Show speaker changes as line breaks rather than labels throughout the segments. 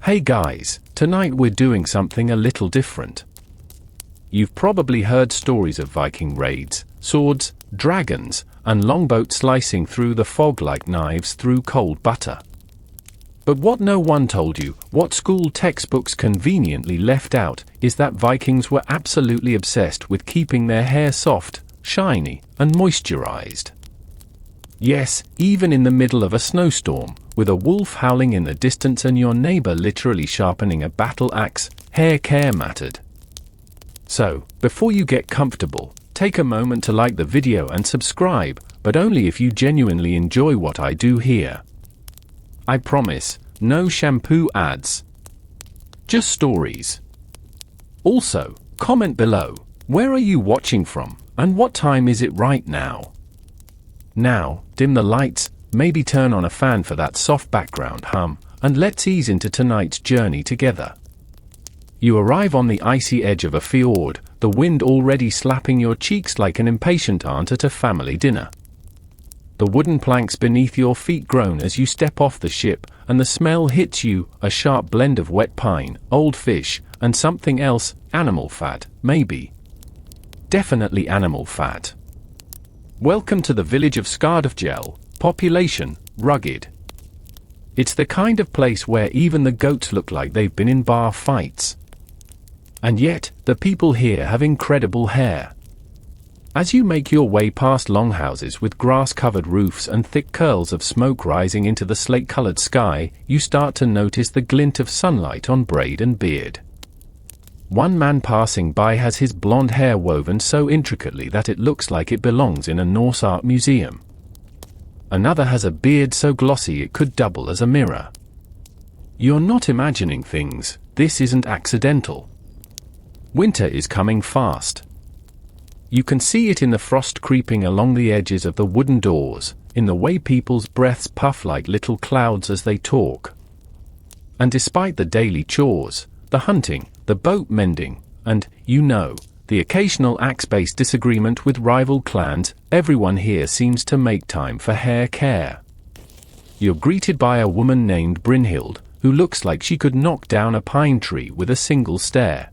Hey guys, tonight we're doing something a little different. You've probably heard stories of Viking raids, swords, dragons, and longboats slicing through the fog like knives through cold butter. But what no one told you, what school textbooks conveniently left out, is that Vikings were absolutely obsessed with keeping their hair soft, shiny, and moisturized. Yes, even in the middle of a snowstorm, with a wolf howling in the distance and your neighbor literally sharpening a battle axe, hair care mattered. So, before you get comfortable, take a moment to like the video and subscribe, but only if you genuinely enjoy what I do here. I promise, no shampoo ads. Just stories. Also, comment below, where are you watching from, and what time is it right now? Now, dim the lights, maybe turn on a fan for that soft background hum, and let's ease into tonight's journey together. You arrive on the icy edge of a fjord, the wind already slapping your cheeks like an impatient aunt at a family dinner. The wooden planks beneath your feet groan as you step off the ship, and the smell hits you, a sharp blend of wet pine, old fish, and something else, animal fat, maybe. Definitely animal fat. Welcome to the village of Skardafjell, population, rugged. It's the kind of place where even the goats look like they've been in bar fights. And yet, the people here have incredible hair. As you make your way past longhouses with grass-covered roofs and thick curls of smoke rising into the slate-colored sky, you start to notice the glint of sunlight on braid and beard. One man passing by has his blonde hair woven so intricately that it looks like it belongs in a Norse art museum. Another has a beard so glossy it could double as a mirror. You're not imagining things, this isn't accidental. Winter is coming fast. You can see it in the frost creeping along the edges of the wooden doors, in the way people's breaths puff like little clouds as they talk. And despite the daily chores, the hunting, the boat mending, and, the occasional axe-based disagreement with rival clans, everyone here seems to make time for hair care. You're greeted by a woman named Brynhild, who looks like she could knock down a pine tree with a single stare.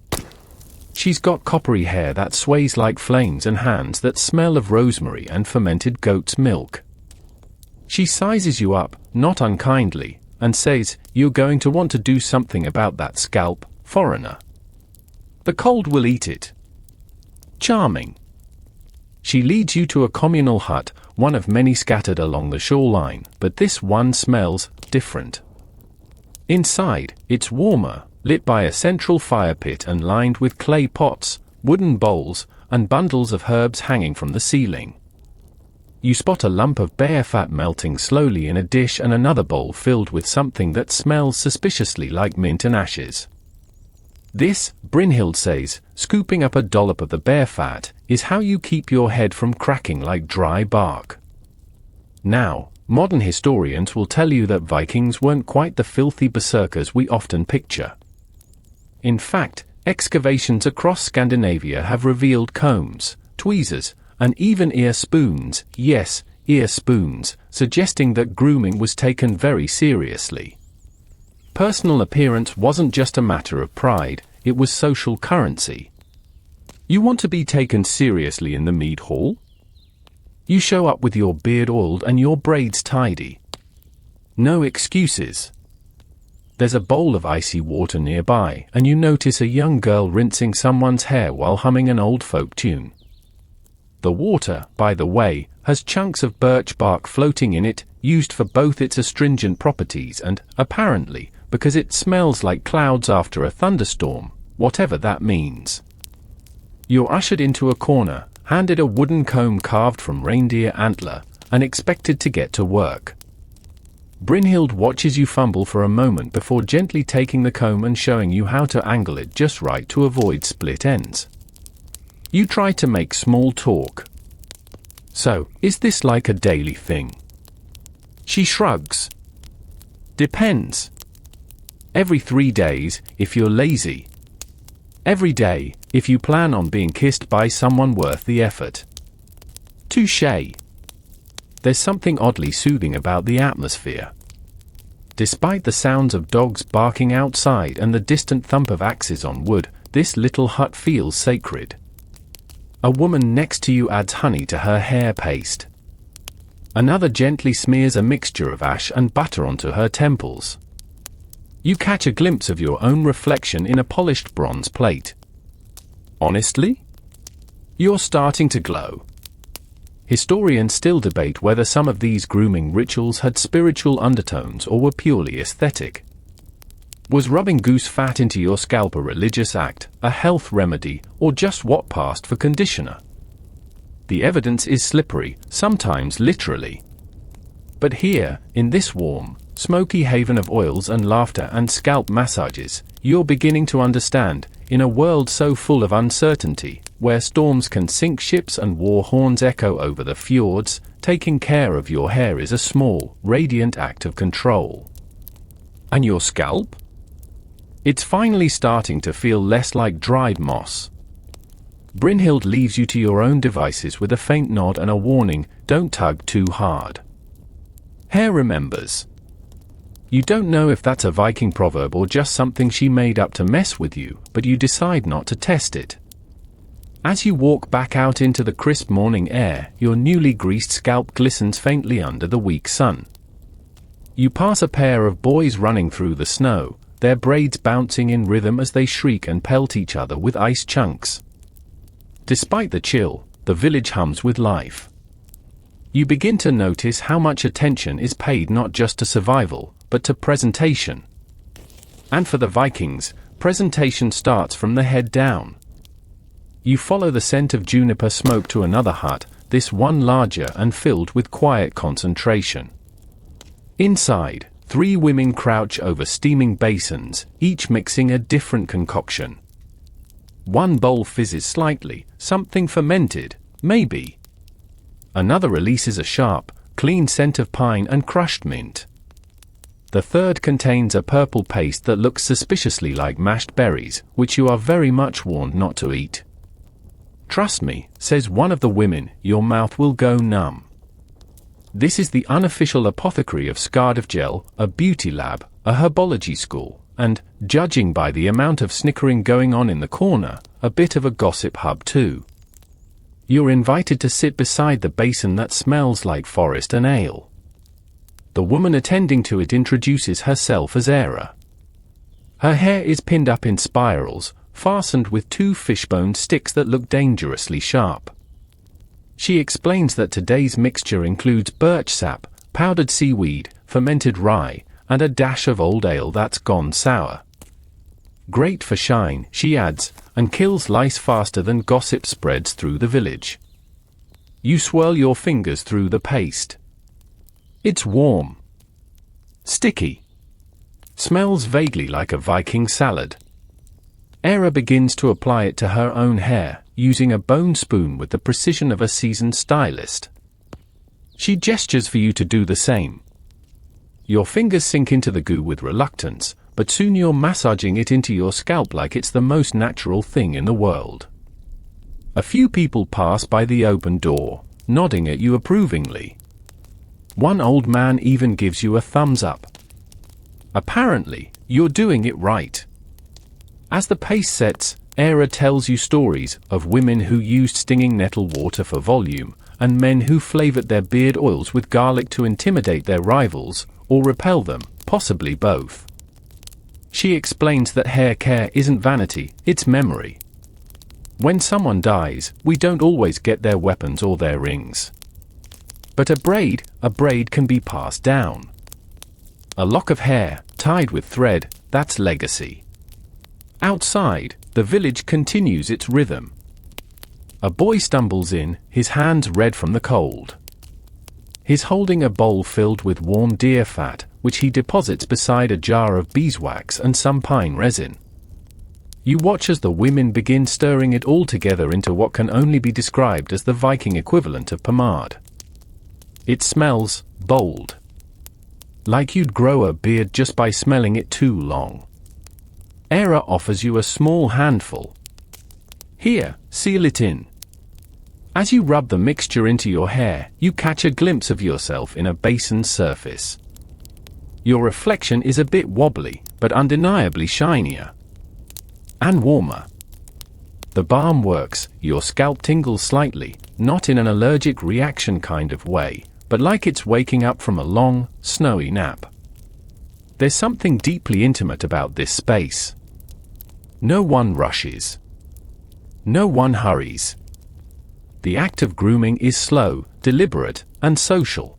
She's got coppery hair that sways like flames and hands that smell of rosemary and fermented goat's milk. She sizes you up, not unkindly, and says, "You're going to want to do something about that scalp, foreigner. The cold will eat it." Charming. She leads you to a communal hut, one of many scattered along the shoreline, but this one smells different. Inside, it's warmer, lit by a central fire pit and lined with clay pots, wooden bowls, and bundles of herbs hanging from the ceiling. You spot a lump of bear fat melting slowly in a dish and another bowl filled with something that smells suspiciously like mint and ashes. This, Brynhild says, scooping up a dollop of the bear fat, is how you keep your head from cracking like dry bark. Now, modern historians will tell you that Vikings weren't quite the filthy berserkers we often picture. In fact, excavations across Scandinavia have revealed combs, tweezers, and even ear spoons, yes, ear spoons, suggesting that grooming was taken very seriously. Personal appearance wasn't just a matter of pride, it was social currency. You want to be taken seriously in the mead hall? You show up with your beard oiled and your braids tidy. No excuses. There's a bowl of icy water nearby, and you notice a young girl rinsing someone's hair while humming an old folk tune. The water, by the way, has chunks of birch bark floating in it, used for both its astringent properties and, apparently, because it smells like clouds after a thunderstorm, whatever that means. You're ushered into a corner, handed a wooden comb carved from reindeer antler, and expected to get to work. Brynhild watches you fumble for a moment before gently taking the comb and showing you how to angle it just right to avoid split ends. You try to make small talk. "So, is this like a daily thing?" She shrugs. "Depends. Every 3 days, if you're lazy. Every day, if you plan on being kissed by someone worth the effort." Touché. There's something oddly soothing about the atmosphere. Despite the sounds of dogs barking outside and the distant thump of axes on wood, this little hut feels sacred. A woman next to you adds honey to her hair paste. Another gently smears a mixture of ash and butter onto her temples. You catch a glimpse of your own reflection in a polished bronze plate. Honestly? You're starting to glow. Historians still debate whether some of these grooming rituals had spiritual undertones or were purely aesthetic. Was rubbing goose fat into your scalp a religious act, a health remedy, or just what passed for conditioner? The evidence is slippery, sometimes literally. But here, in this warm, smoky haven of oils and laughter and scalp massages, you're beginning to understand, in a world so full of uncertainty, where storms can sink ships and war horns echo over the fjords, taking care of your hair is a small, radiant act of control. And your scalp? It's finally starting to feel less like dried moss. Brynhild leaves you to your own devices with a faint nod and a warning, don't tug too hard. Hair remembers. You don't know if that's a Viking proverb or just something she made up to mess with you, but you decide not to test it. As you walk back out into the crisp morning air, your newly greased scalp glistens faintly under the weak sun. You pass a pair of boys running through the snow, their braids bouncing in rhythm as they shriek and pelt each other with ice chunks. Despite the chill, the village hums with life. You begin to notice how much attention is paid not just to survival, but to presentation. And for the Vikings, presentation starts from the head down. You follow the scent of juniper smoke to another hut, this one larger and filled with quiet concentration. Inside, 3 women crouch over steaming basins, each mixing a different concoction. One bowl fizzes slightly, something fermented, maybe. Another releases a sharp, clean scent of pine and crushed mint. The third contains a purple paste that looks suspiciously like mashed berries, which you are very much warned not to eat. Trust me, says one of the women, your mouth will go numb. This is the unofficial apothecary of Skardavgel, a beauty lab, a herbology school, and, judging by the amount of snickering going on in the corner, a bit of a gossip hub too. You're invited to sit beside the basin that smells like forest and ale. The woman attending to it introduces herself as Aura. Her hair is pinned up in spirals, fastened with 2 fishbone sticks that look dangerously sharp. She explains that today's mixture includes birch sap, powdered seaweed, fermented rye, and a dash of old ale that's gone sour. Great for shine, she adds, and kills lice faster than gossip spreads through the village. You swirl your fingers through the paste. It's warm. Sticky. Smells vaguely like a Viking salad. Aura begins to apply it to her own hair, using a bone spoon with the precision of a seasoned stylist. She gestures for you to do the same. Your fingers sink into the goo with reluctance, but soon you're massaging it into your scalp like it's the most natural thing in the world. A few people pass by the open door, nodding at you approvingly. One old man even gives you a thumbs up. Apparently, you're doing it right. As the pace sets, Aura tells you stories of women who used stinging nettle water for volume, and men who flavored their beard oils with garlic to intimidate their rivals, or repel them, possibly both. She explains that hair care isn't vanity, it's memory. When someone dies, we don't always get their weapons or their rings. But a braid can be passed down. A lock of hair, tied with thread, that's legacy. Outside, the village continues its rhythm. A boy stumbles in, his hands red from the cold. He's holding a bowl filled with warm deer fat, which he deposits beside a jar of beeswax and some pine resin. You watch as the women begin stirring it all together into what can only be described as the Viking equivalent of pomade. It smells bold. Like you'd grow a beard just by smelling it too long. Aura offers you a small handful. Here, seal it in. As you rub the mixture into your hair, you catch a glimpse of yourself in a basin's surface. Your reflection is a bit wobbly, but undeniably shinier. And warmer. The balm works, your scalp tingles slightly, not in an allergic reaction kind of way, but like it's waking up from a long, snowy nap. There's something deeply intimate about this space. No one rushes. No one hurries. The act of grooming is slow, deliberate, and social.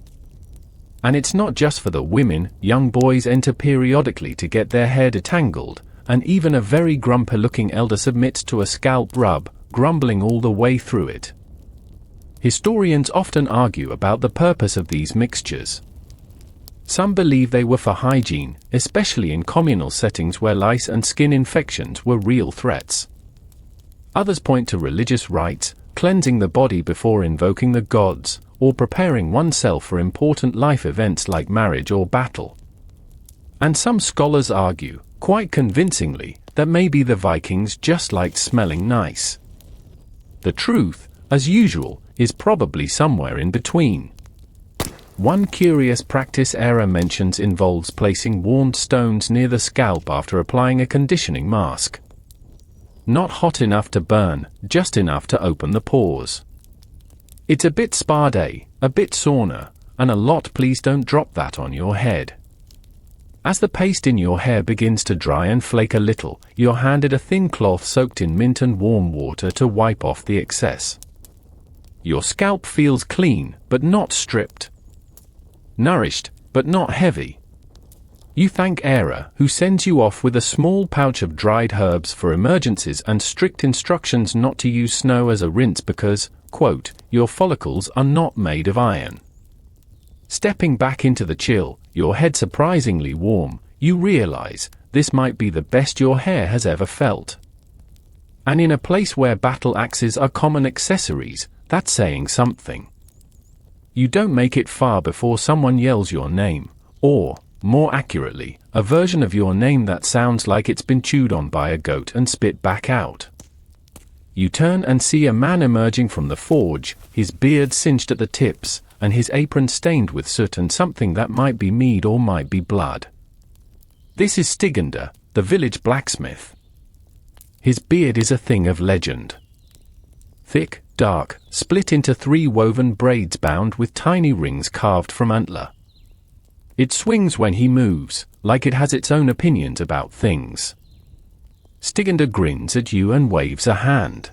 And it's not just for the women. Young boys enter periodically to get their hair detangled, and even a very grumpy-looking elder submits to a scalp rub, grumbling all the way through it. Historians often argue about the purpose of these mixtures. Some believe they were for hygiene, especially in communal settings where lice and skin infections were real threats. Others point to religious rites, cleansing the body before invoking the gods, or preparing oneself for important life events like marriage or battle. And some scholars argue, quite convincingly, that maybe the Vikings just liked smelling nice. The truth, as usual, is probably somewhere in between. One curious practice Era mentions involves placing warm stones near the scalp after applying a conditioning mask. Not hot enough to burn, just enough to open the pores. It's a bit spa-day, a bit sauna, and a lot. Please don't drop that on your head. As the paste in your hair begins to dry and flake a little, you're handed a thin cloth soaked in mint and warm water to wipe off the excess. Your scalp feels clean, but not stripped. Nourished, but not heavy. You thank Era, who sends you off with a small pouch of dried herbs for emergencies and strict instructions not to use snow as a rinse because, quote, your follicles are not made of iron. Stepping back into the chill, your head surprisingly warm, you realize this might be the best your hair has ever felt. And in a place where battle axes are common accessories, that's saying something. You don't make it far before someone yells your name, or, more accurately, a version of your name that sounds like it's been chewed on by a goat and spit back out. You turn and see a man emerging from the forge, his beard singed at the tips, and his apron stained with soot and something that might be mead or might be blood. This is Stigender, the village blacksmith. His beard is a thing of legend. Thick, dark, split into 3 woven braids bound with tiny rings carved from antler. It swings when he moves, like it has its own opinions about things. Stigender grins at you and waves a hand.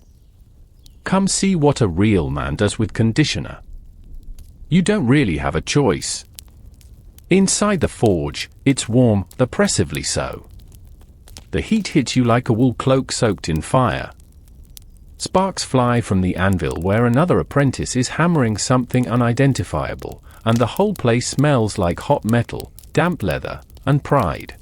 Come see what a real man does with conditioner. You don't really have a choice. Inside the forge, it's warm, oppressively so. The heat hits you like a wool cloak soaked in fire. Sparks fly from the anvil where another apprentice is hammering something unidentifiable, and the whole place smells like hot metal, damp leather, and pride.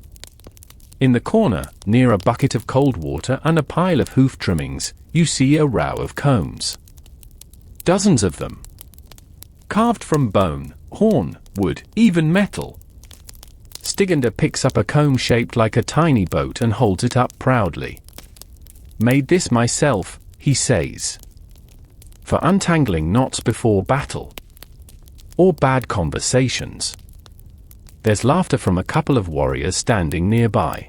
In the corner, near a bucket of cold water and a pile of hoof trimmings, you see a row of combs. Dozens of them. Carved from bone, horn, wood, even metal. Stigender picks up a comb shaped like a tiny boat and holds it up proudly. Made this myself, he says. For untangling knots before battle. Or bad conversations. There's laughter from a couple of warriors standing nearby.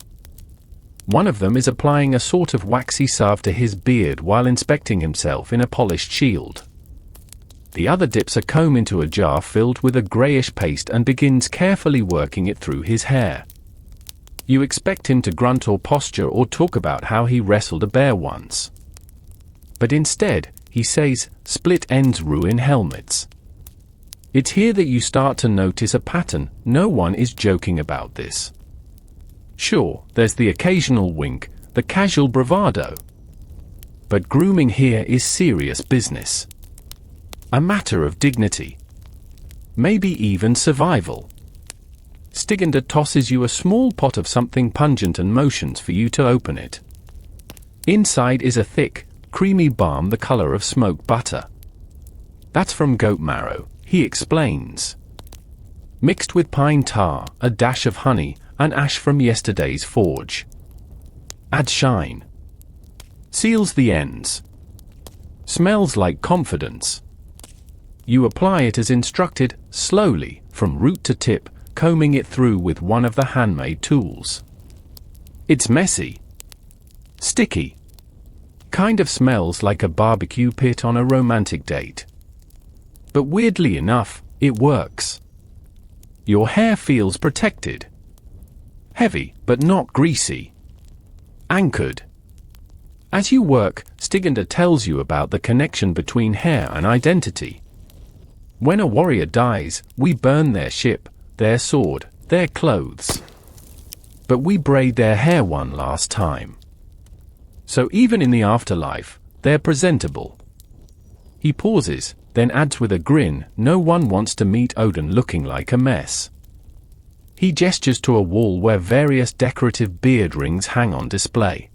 One of them is applying a sort of waxy salve to his beard while inspecting himself in a polished shield. The other dips a comb into a jar filled with a greyish paste and begins carefully working it through his hair. You expect him to grunt or posture or talk about how he wrestled a bear once. But instead, he says, split ends ruin helmets. It's here that you start to notice a pattern. No one is joking about this. Sure, there's the occasional wink, the casual bravado. But grooming here is serious business. A matter of dignity. Maybe even survival. Stigender tosses you a small pot of something pungent and motions for you to open it. Inside is a thick, creamy balm the color of smoked butter. That's from goat marrow, he explains. Mixed with pine tar, a dash of honey, and ash from yesterday's forge. Adds shine. Seals the ends. Smells like confidence. You apply it as instructed, slowly, from root to tip, combing it through with one of the handmade tools. It's messy, sticky, kind of smells like a barbecue pit on a romantic date. But weirdly enough, it works. Your hair feels protected. Heavy, but not greasy. Anchored. As you work, Stiganda tells you about the connection between hair and identity. When a warrior dies, we burn their ship, their sword, their clothes. But we braid their hair one last time. So even in the afterlife, they're presentable. He pauses, then adds with a grin, no one wants to meet Odin looking like a mess. He gestures to a wall where various decorative beard rings hang on display.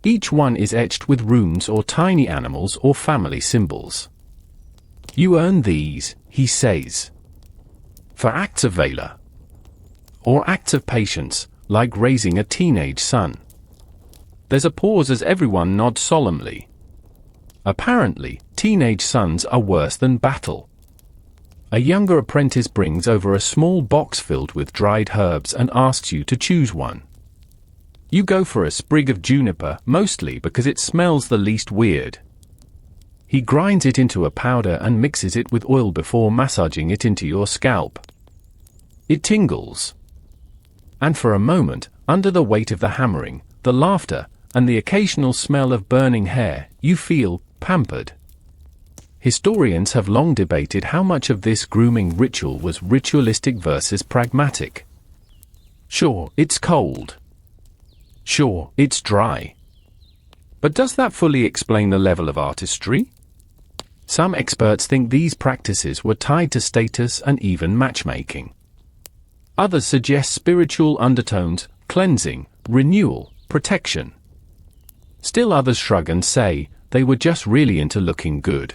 Each one is etched with runes or tiny animals or family symbols. You earn these, he says, for acts of valor. Or acts of patience, like raising a teenage son. There's a pause as everyone nods solemnly. Apparently, teenage sons are worse than battle. A younger apprentice brings over a small box filled with dried herbs and asks you to choose one. You go for a sprig of juniper, mostly because it smells the least weird. He grinds it into a powder and mixes it with oil before massaging it into your scalp. It tingles. And for a moment, under the weight of the hammering, the laughter, and the occasional smell of burning hair, you feel pampered. Historians have long debated how much of this grooming ritual was ritualistic versus pragmatic. Sure, it's cold. Sure, it's dry. But does that fully explain the level of artistry? Some experts think these practices were tied to status and even matchmaking. Others suggest spiritual undertones, cleansing, renewal, protection. Still others shrug and say they were just really into looking good.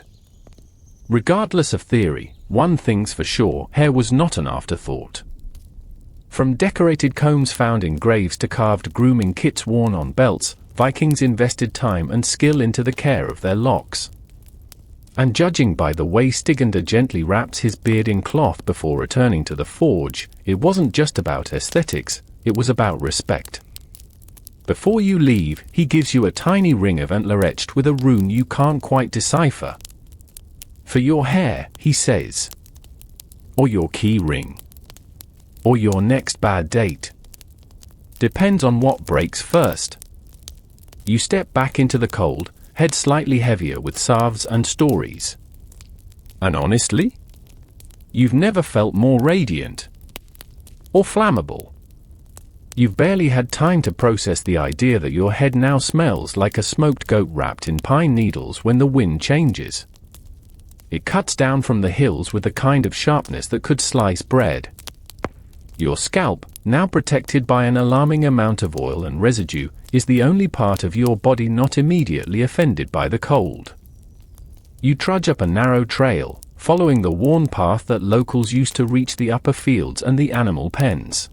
Regardless of theory, one thing's for sure, hair was not an afterthought. From decorated combs found in graves to carved grooming kits worn on belts, Vikings invested time and skill into the care of their locks. And judging by the way Stiganda gently wraps his beard in cloth before returning to the forge, it wasn't just about aesthetics, it was about respect. Before you leave, he gives you a tiny ring of antler etched with a rune you can't quite decipher. For your hair, he says. Or your key ring. Or your next bad date. Depends on what breaks first. You step back into the cold, head slightly heavier with salves and stories. And honestly, you've never felt more radiant. Or flammable. You've barely had time to process the idea that your head now smells like a smoked goat wrapped in pine needles when the wind changes. It cuts down from the hills with the kind of sharpness that could slice bread. Your scalp, now protected by an alarming amount of oil and residue, is the only part of your body not immediately offended by the cold. You trudge up a narrow trail, following the worn path that locals used to reach the upper fields and the animal pens.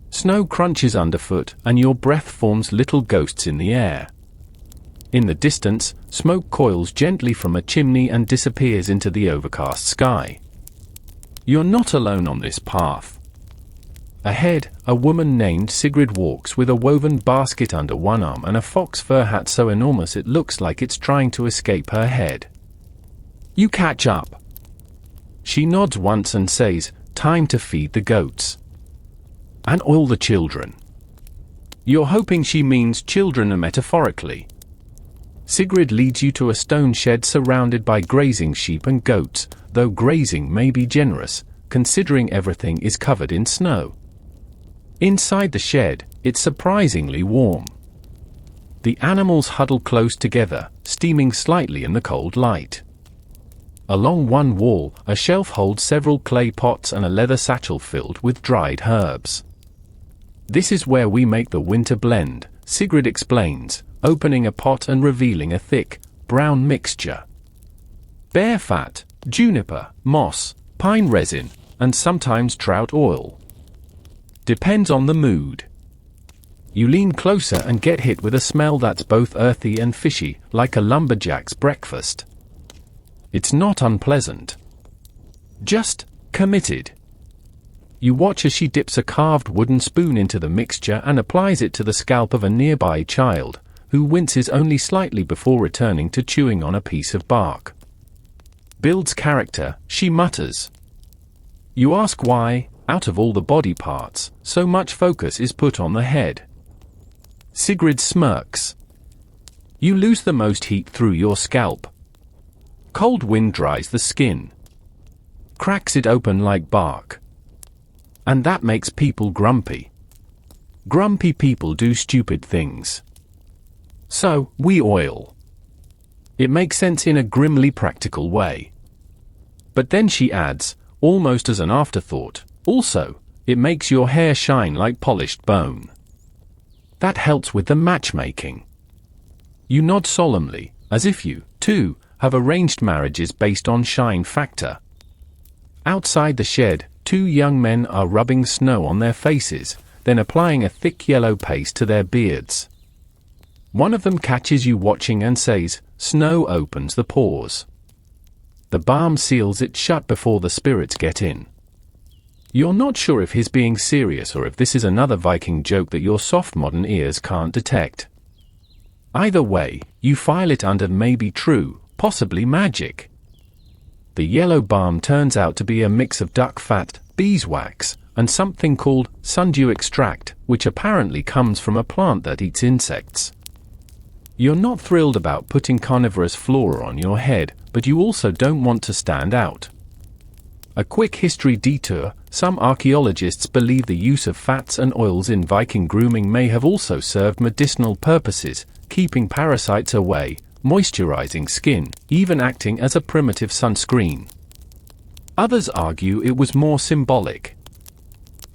Snow crunches underfoot, and your breath forms little ghosts in the air. In the distance, smoke coils gently from a chimney and disappears into the overcast sky. You're not alone on this path. Ahead, a woman named Sigrid walks with a woven basket under one arm and a fox fur hat so enormous it looks like it's trying to escape her head. You catch up. She nods once and says, "Time to feed the goats. And oil the children." You're hoping she means children metaphorically. Sigrid leads you to a stone shed surrounded by grazing sheep and goats, though grazing may be generous, considering everything is covered in snow. Inside the shed, it's surprisingly warm. The animals huddle close together, steaming slightly in the cold light. Along one wall, a shelf holds several clay pots and a leather satchel filled with dried herbs. "This is where we make the winter blend," Sigrid explains, opening a pot and revealing a thick, brown mixture. Bear fat, juniper, moss, pine resin, and sometimes trout oil. Depends on the mood. You lean closer and get hit with a smell that's both earthy and fishy, like a lumberjack's breakfast. It's not unpleasant. Just committed. You watch as she dips a carved wooden spoon into the mixture and applies it to the scalp of a nearby child, who winces only slightly before returning to chewing on a piece of bark. Builds character, she mutters. You ask why, out of all the body parts, so much focus is put on the head. Sigrid smirks. You lose the most heat through your scalp. Cold wind dries the skin, cracks it open like bark. And that makes people grumpy. Grumpy people do stupid things. So, we oil. It makes sense in a grimly practical way. But then she adds, almost as an afterthought, also, it makes your hair shine like polished bone. That helps with the matchmaking. You nod solemnly, as if you, too, have arranged marriages based on shine factor. Outside the shed, 2 young men are rubbing snow on their faces, then applying a thick yellow paste to their beards. One of them catches you watching and says, "Snow opens the pores. The balm seals it shut before the spirits get in." You're not sure if he's being serious or if this is another Viking joke that your soft modern ears can't detect. Either way, you file it under maybe true, possibly magic. The yellow balm turns out to be a mix of duck fat, beeswax, and something called sundew extract, which apparently comes from a plant that eats insects. You're not thrilled about putting carnivorous flora on your head, but you also don't want to stand out. A quick history detour: some archaeologists believe the use of fats and oils in Viking grooming may have also served medicinal purposes, keeping parasites away, moisturizing skin, even acting as a primitive sunscreen. Others argue it was more symbolic.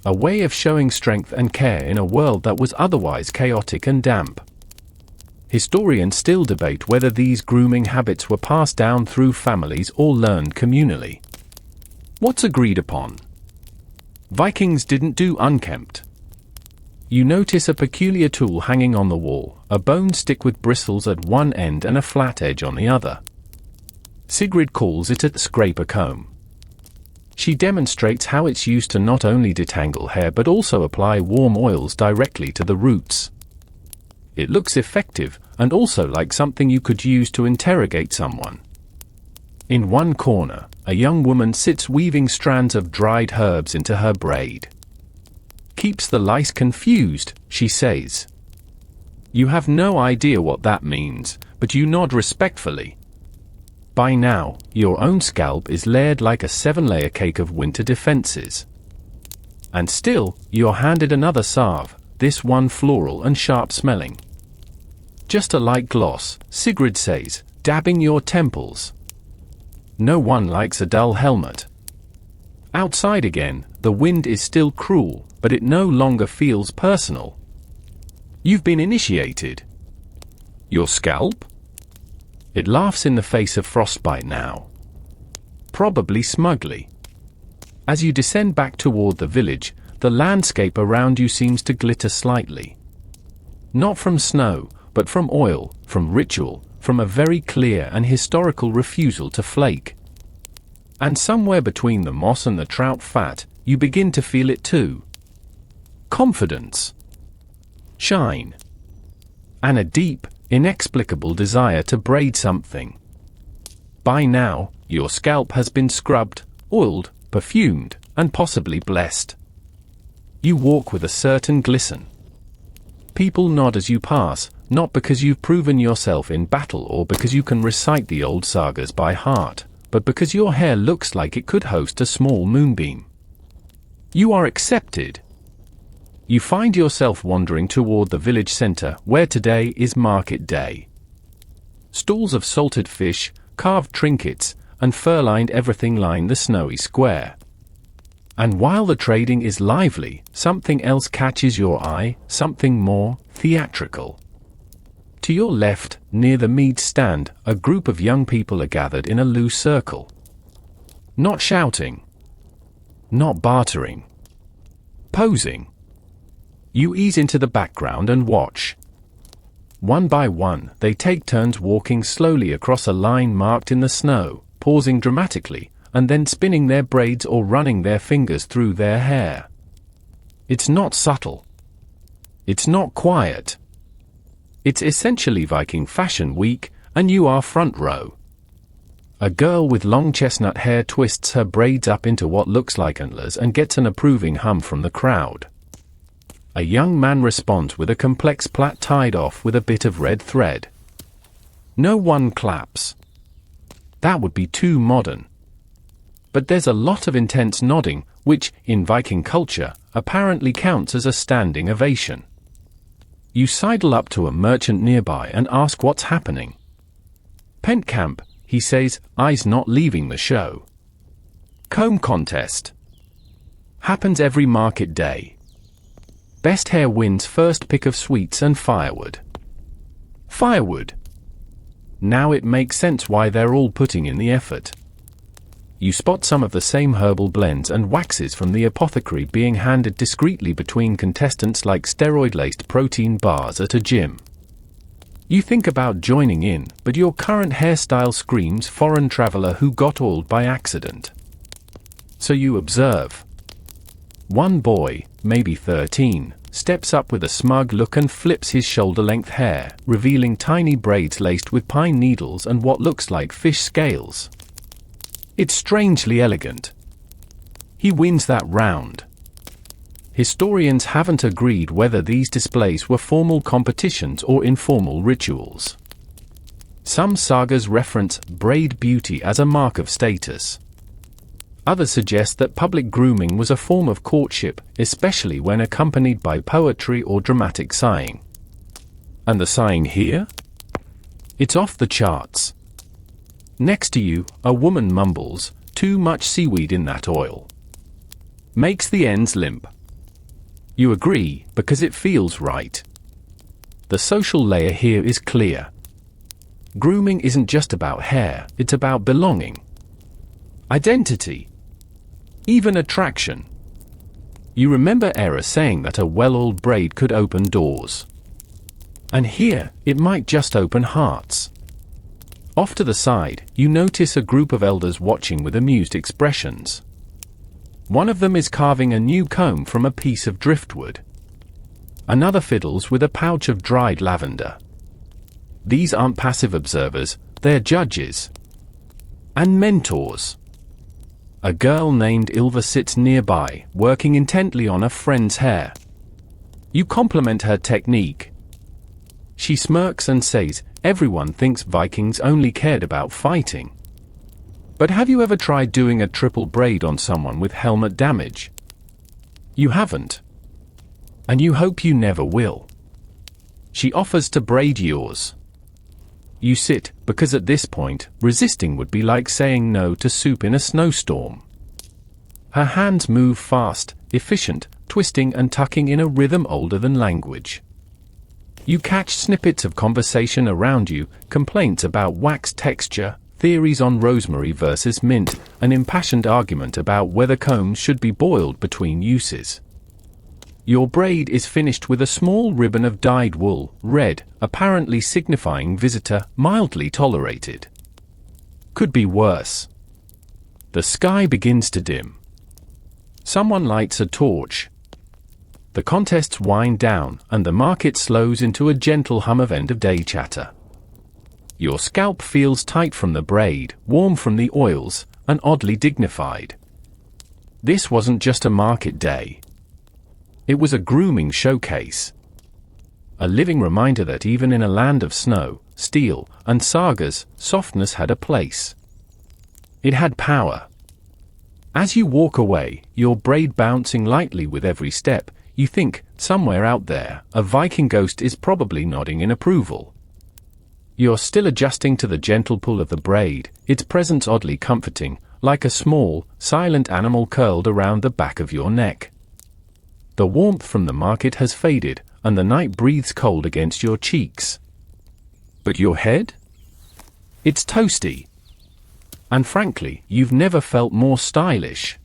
A way of showing strength and care in a world that was otherwise chaotic and damp. Historians still debate whether these grooming habits were passed down through families or learned communally. What's agreed upon? Vikings didn't do unkempt. You notice a peculiar tool hanging on the wall, a bone stick with bristles at one end and a flat edge on the other. Sigrid calls it a scraper comb. She demonstrates how it's used to not only detangle hair but also apply warm oils directly to the roots. It looks effective, and also like something you could use to interrogate someone. In one corner, a young woman sits weaving strands of dried herbs into her braid. Keeps the lice confused, she says. You have no idea what that means, but you nod respectfully. By now, your own scalp is layered like a 7-layer cake of winter defenses. And still, you're handed another salve, this one floral and sharp-smelling. Just a light gloss, Sigrid says, dabbing your temples. No one likes a dull helmet. Outside again, the wind is still cruel, but it no longer feels personal. You've been initiated. Your scalp? It laughs in the face of frostbite now. Probably smugly. As you descend back toward the village, the landscape around you seems to glitter slightly. Not from snow, but from oil, from ritual, from a very clear and historical refusal to flake. And somewhere between the moss and the trout fat, you begin to feel it too. Confidence. Shine. And a deep, inexplicable desire to braid something. By now, your scalp has been scrubbed, oiled, perfumed, and possibly blessed. You walk with a certain glisten. People nod as you pass, not because you've proven yourself in battle or because you can recite the old sagas by heart, but because your hair looks like it could host a small moonbeam. You are accepted. You find yourself wandering toward the village center, where today is market day. Stalls of salted fish, carved trinkets, and fur-lined everything line the snowy square. And while the trading is lively, something else catches your eye, something more theatrical. To your left, near the mead stand, a group of young people are gathered in a loose circle. Not shouting. Not bartering. Posing. You ease into the background and watch. One by one, they take turns walking slowly across a line marked in the snow, pausing dramatically, and then spinning their braids or running their fingers through their hair. It's not subtle. It's not quiet. It's essentially Viking Fashion Week, and you are front row. A girl with long chestnut hair twists her braids up into what looks like antlers and gets an approving hum from the crowd. A young man responds with a complex plait tied off with a bit of red thread. No one claps. That would be too modern. But there's a lot of intense nodding, which, in Viking culture, apparently counts as a standing ovation. You sidle up to a merchant nearby and ask what's happening. "Pentkamp," he says, eyes not leaving the show. "Comb contest. Happens every market day. Best hair wins first pick of sweets and firewood." Firewood. Now it makes sense why they're all putting in the effort. You spot some of the same herbal blends and waxes from the apothecary being handed discreetly between contestants like steroid-laced protein bars at a gym. You think about joining in, but your current hairstyle screams foreign traveler who got oiled by accident. So you observe. One boy, maybe 13, steps up with a smug look and flips his shoulder-length hair, revealing tiny braids laced with pine needles and what looks like fish scales. It's strangely elegant. He wins that round. Historians haven't agreed whether these displays were formal competitions or informal rituals. Some sagas reference braid beauty as a mark of status. Others suggest that public grooming was a form of courtship, especially when accompanied by poetry or dramatic sighing. And the sighing here? It's off the charts. Next to you, a woman mumbles, "Too much seaweed in that oil. Makes the ends limp." You agree, because it feels right. The social layer here is clear. Grooming isn't just about hair, it's about belonging. Identity. Even attraction. You remember Era saying that a well-oiled braid could open doors. And here, it might just open hearts. Off to the side, you notice a group of elders watching with amused expressions. One of them is carving a new comb from a piece of driftwood. Another fiddles with a pouch of dried lavender. These aren't passive observers, they're judges. And mentors. A girl named Ilva sits nearby, working intently on a friend's hair. You compliment her technique. She smirks and says, "Everyone thinks Vikings only cared about fighting. But have you ever tried doing a triple braid on someone with helmet damage? You haven't. And you hope you never will." She offers to braid yours. You sit, because at this point, resisting would be like saying no to soup in a snowstorm. Her hands move fast, efficient, twisting and tucking in a rhythm older than language. You catch snippets of conversation around you, complaints about wax texture, theories on rosemary versus mint, an impassioned argument about whether combs should be boiled between uses. Your braid is finished with a small ribbon of dyed wool, red, apparently signifying visitor, mildly tolerated. Could be worse. The sky begins to dim. Someone lights a torch. The contests wind down, and the market slows into a gentle hum of end-of-day chatter. Your scalp feels tight from the braid, warm from the oils, and oddly dignified. This wasn't just a market day. It was a grooming showcase. A living reminder that even in a land of snow, steel, and sagas, softness had a place. It had power. As you walk away, your braid bouncing lightly with every step, you think, somewhere out there, a Viking ghost is probably nodding in approval. You're still adjusting to the gentle pull of the braid, its presence oddly comforting, like a small, silent animal curled around the back of your neck. The warmth from the market has faded, and the night breathes cold against your cheeks. But your head? It's toasty. And frankly, you've never felt more stylish.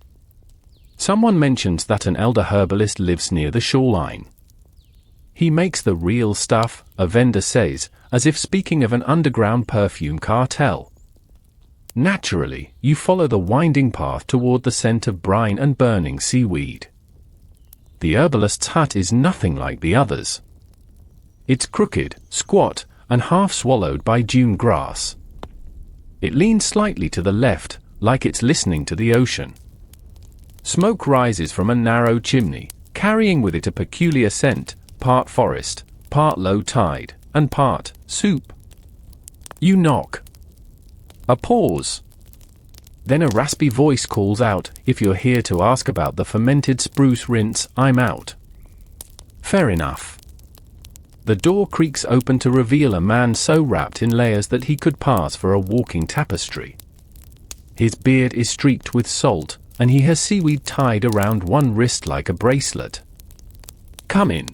Someone mentions that an elder herbalist lives near the shoreline. He makes the real stuff, a vendor says, as if speaking of an underground perfume cartel. Naturally, you follow the winding path toward the scent of brine and burning seaweed. The herbalist's hut is nothing like the others. It's crooked, squat, and half swallowed by dune grass. It leans slightly to the left, like it's listening to the ocean. Smoke rises from a narrow chimney, carrying with it a peculiar scent, part forest, part low tide, and part soup. You knock. A pause. Then a raspy voice calls out, "If you're here to ask about the fermented spruce rinse, I'm out." Fair enough. The door creaks open to reveal a man so wrapped in layers that he could pass for a walking tapestry. His beard is streaked with salt, and he has seaweed tied around one wrist like a bracelet. Come in.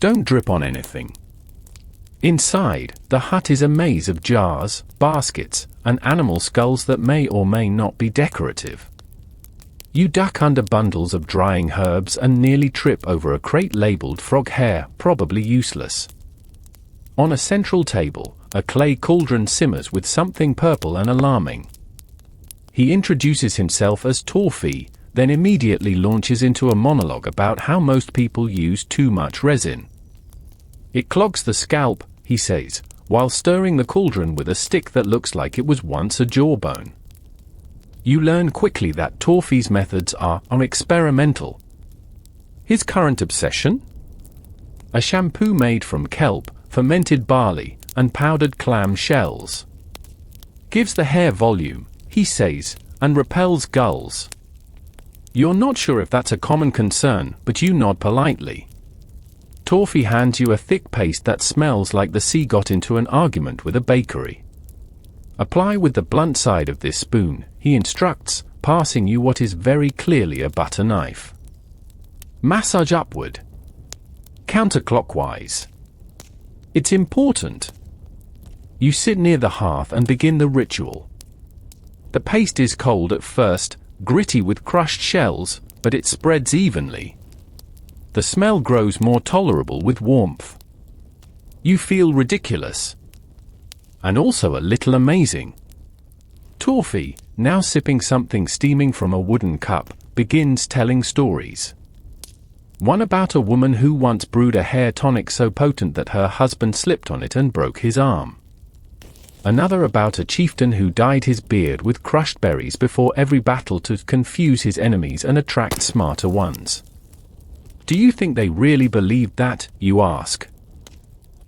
Don't drip on anything. Inside, the hut is a maze of jars, baskets, and animal skulls that may or may not be decorative. You duck under bundles of drying herbs and nearly trip over a crate labeled frog hair, probably useless. On a central table, a clay cauldron simmers with something purple and alarming. He introduces himself as Torfi, then immediately launches into a monologue about how most people use too much resin. It clogs the scalp, he says, while stirring the cauldron with a stick that looks like it was once a jawbone. You learn quickly that Torfi's methods are experimental. His current obsession? A shampoo made from kelp, fermented barley, and powdered clam shells. Gives the hair volume, he says, and repels gulls. You're not sure if that's a common concern, but you nod politely. Torfi hands you a thick paste that smells like the sea got into an argument with a bakery. Apply with the blunt side of this spoon, he instructs, passing you what is very clearly a butter knife. Massage upward. Counterclockwise. It's important. You sit near the hearth and begin the ritual. The paste is cold at first, gritty with crushed shells, but it spreads evenly. The smell grows more tolerable with warmth. You feel ridiculous. And also a little amazing. Torfi, now sipping something steaming from a wooden cup, begins telling stories. One about a woman who once brewed a hair tonic so potent that her husband slipped on it and broke his arm. Another about a chieftain who dyed his beard with crushed berries before every battle to confuse his enemies and attract smarter ones. Do you think they really believed that, you ask?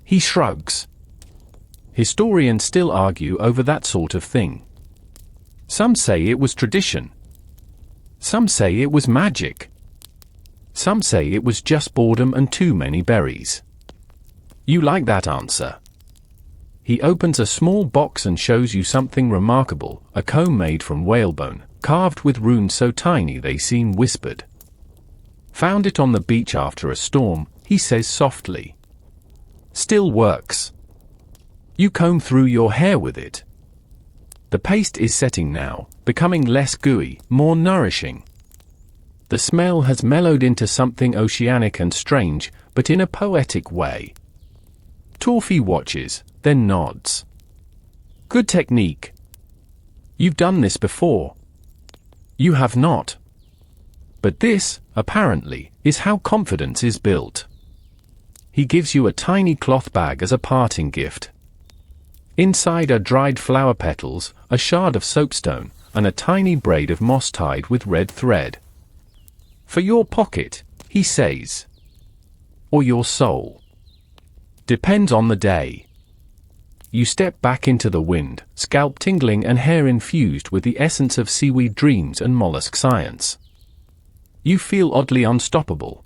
He shrugs. Historians still argue over that sort of thing. Some say it was tradition. Some say it was magic. Some say it was just boredom and too many berries. You like that answer? He opens a small box and shows you something remarkable, a comb made from whalebone, carved with runes so tiny they seem whispered. Found it on the beach after a storm, he says softly. Still works. You comb through your hair with it. The paste is setting now, becoming less gooey, more nourishing. The smell has mellowed into something oceanic and strange, but in a poetic way. Torfi watches, then nods. Good technique. You've done this before. You have not. But this, apparently, is how confidence is built. He gives you a tiny cloth bag as a parting gift. Inside are dried flower petals, a shard of soapstone, and a tiny braid of moss tied with red thread. For your pocket, he says. Or your soul. Depends on the day. You step back into the wind, scalp tingling and hair infused with the essence of seaweed dreams and mollusk science. You feel oddly unstoppable.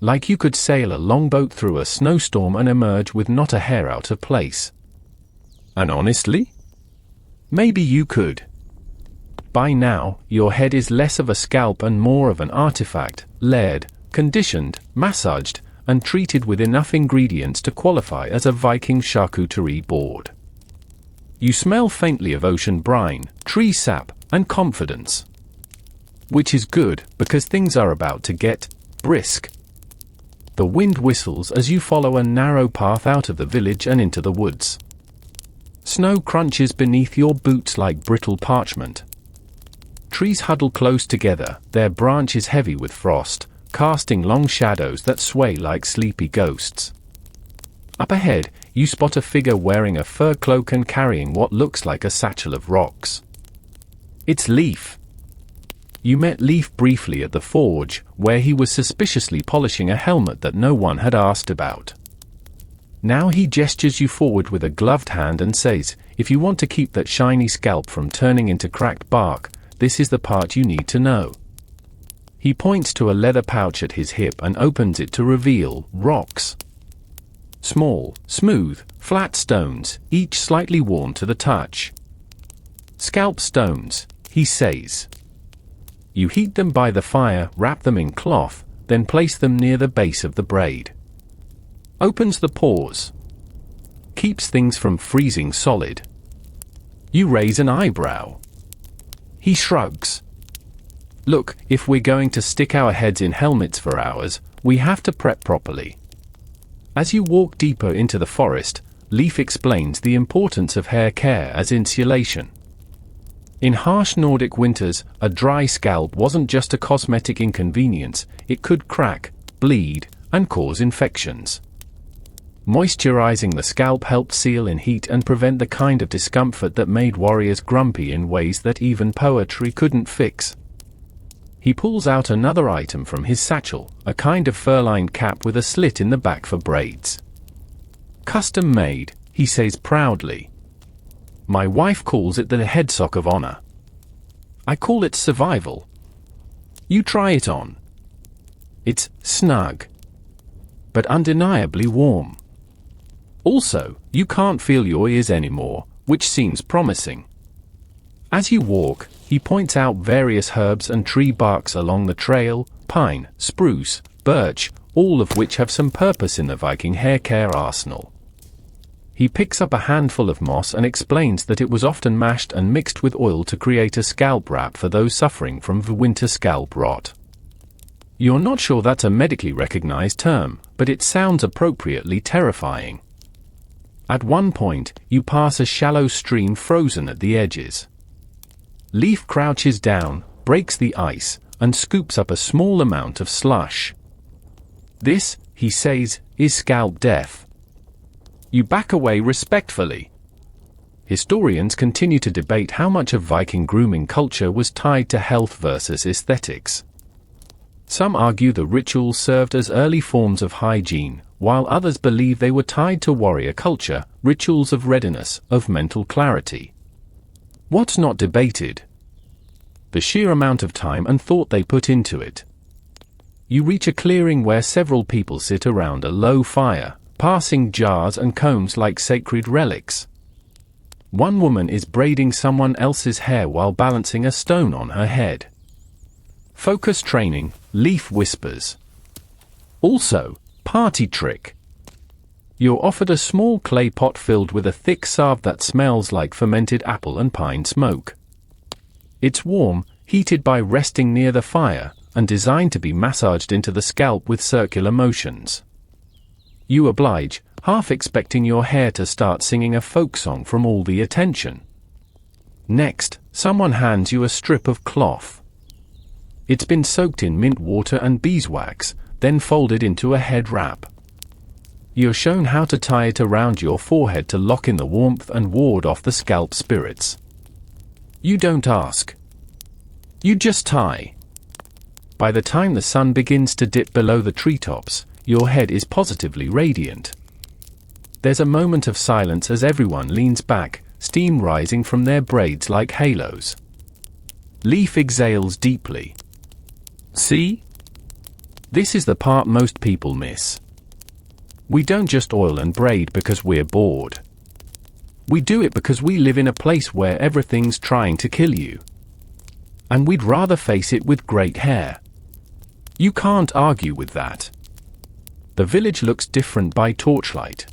Like you could sail a longboat through a snowstorm and emerge with not a hair out of place. And honestly? Maybe you could. By now, your head is less of a scalp and more of an artifact, layered, conditioned, massaged, and treated with enough ingredients to qualify as a Viking charcuterie board. You smell faintly of ocean brine, tree sap, and confidence. Which is good, because things are about to get brisk. The wind whistles as you follow a narrow path out of the village and into the woods. Snow crunches beneath your boots like brittle parchment. Trees huddle close together, their branches heavy with frost, casting long shadows that sway like sleepy ghosts. Up ahead, you spot a figure wearing a fur cloak and carrying what looks like a satchel of rocks. It's Leaf. You met Leaf briefly at the forge, where he was suspiciously polishing a helmet that no one had asked about. Now he gestures you forward with a gloved hand and says, if you want to keep that shiny scalp from turning into cracked bark, this is the part you need to know. He points to a leather pouch at his hip and opens it to reveal rocks. Small, smooth, flat stones, each slightly worn to the touch. Scalp stones, he says. You heat them by the fire, wrap them in cloth, then place them near the base of the braid. Opens the pores. Keeps things from freezing solid. You raise an eyebrow. He shrugs. Look, if we're going to stick our heads in helmets for hours, we have to prep properly. As you walk deeper into the forest, Leaf explains the importance of hair care as insulation. In harsh Nordic winters, a dry scalp wasn't just a cosmetic inconvenience, it could crack, bleed, and cause infections. Moisturizing the scalp helped seal in heat and prevent the kind of discomfort that made warriors grumpy in ways that even poetry couldn't fix. He pulls out another item from his satchel, a kind of fur-lined cap with a slit in the back for braids. Custom made, he says proudly. My wife calls it the headsock of honor. I call it survival. You try it on. It's snug, but undeniably warm. Also, you can't feel your ears anymore, which seems promising. As you walk, he points out various herbs and tree barks along the trail, pine, spruce, birch, all of which have some purpose in the Viking haircare arsenal. He picks up a handful of moss and explains that it was often mashed and mixed with oil to create a scalp wrap for those suffering from the winter scalp rot. You're not sure that's a medically recognized term, but it sounds appropriately terrifying. At one point, you pass a shallow stream frozen at the edges. Leaf crouches down, breaks the ice, and scoops up a small amount of slush. This, he says, is scalp death. You back away respectfully. Historians continue to debate how much of Viking grooming culture was tied to health versus aesthetics. Some argue the rituals served as early forms of hygiene, while others believe they were tied to warrior culture, rituals of readiness, of mental clarity. What's not debated? The sheer amount of time and thought they put into it. You reach a clearing where several people sit around a low fire, passing jars and combs like sacred relics. One woman is braiding someone else's hair while balancing a stone on her head. Focus training, Leaf whispers. Also, party trick. You're offered a small clay pot filled with a thick salve that smells like fermented apple and pine smoke. It's warm, heated by resting near the fire, and designed to be massaged into the scalp with circular motions. You oblige, half expecting your hair to start singing a folk song from all the attention. Next, someone hands you a strip of cloth. It's been soaked in mint water and beeswax, then folded into a head wrap. You're shown how to tie it around your forehead to lock in the warmth and ward off the scalp spirits. You don't ask. You just tie. By the time the sun begins to dip below the treetops, your head is positively radiant. There's a moment of silence as everyone leans back, steam rising from their braids like halos. Leaf exhales deeply. See? This is the part most people miss. We don't just oil and braid because we're bored. We do it because we live in a place where everything's trying to kill you. And we'd rather face it with great hair. You can't argue with that. The village looks different by torchlight.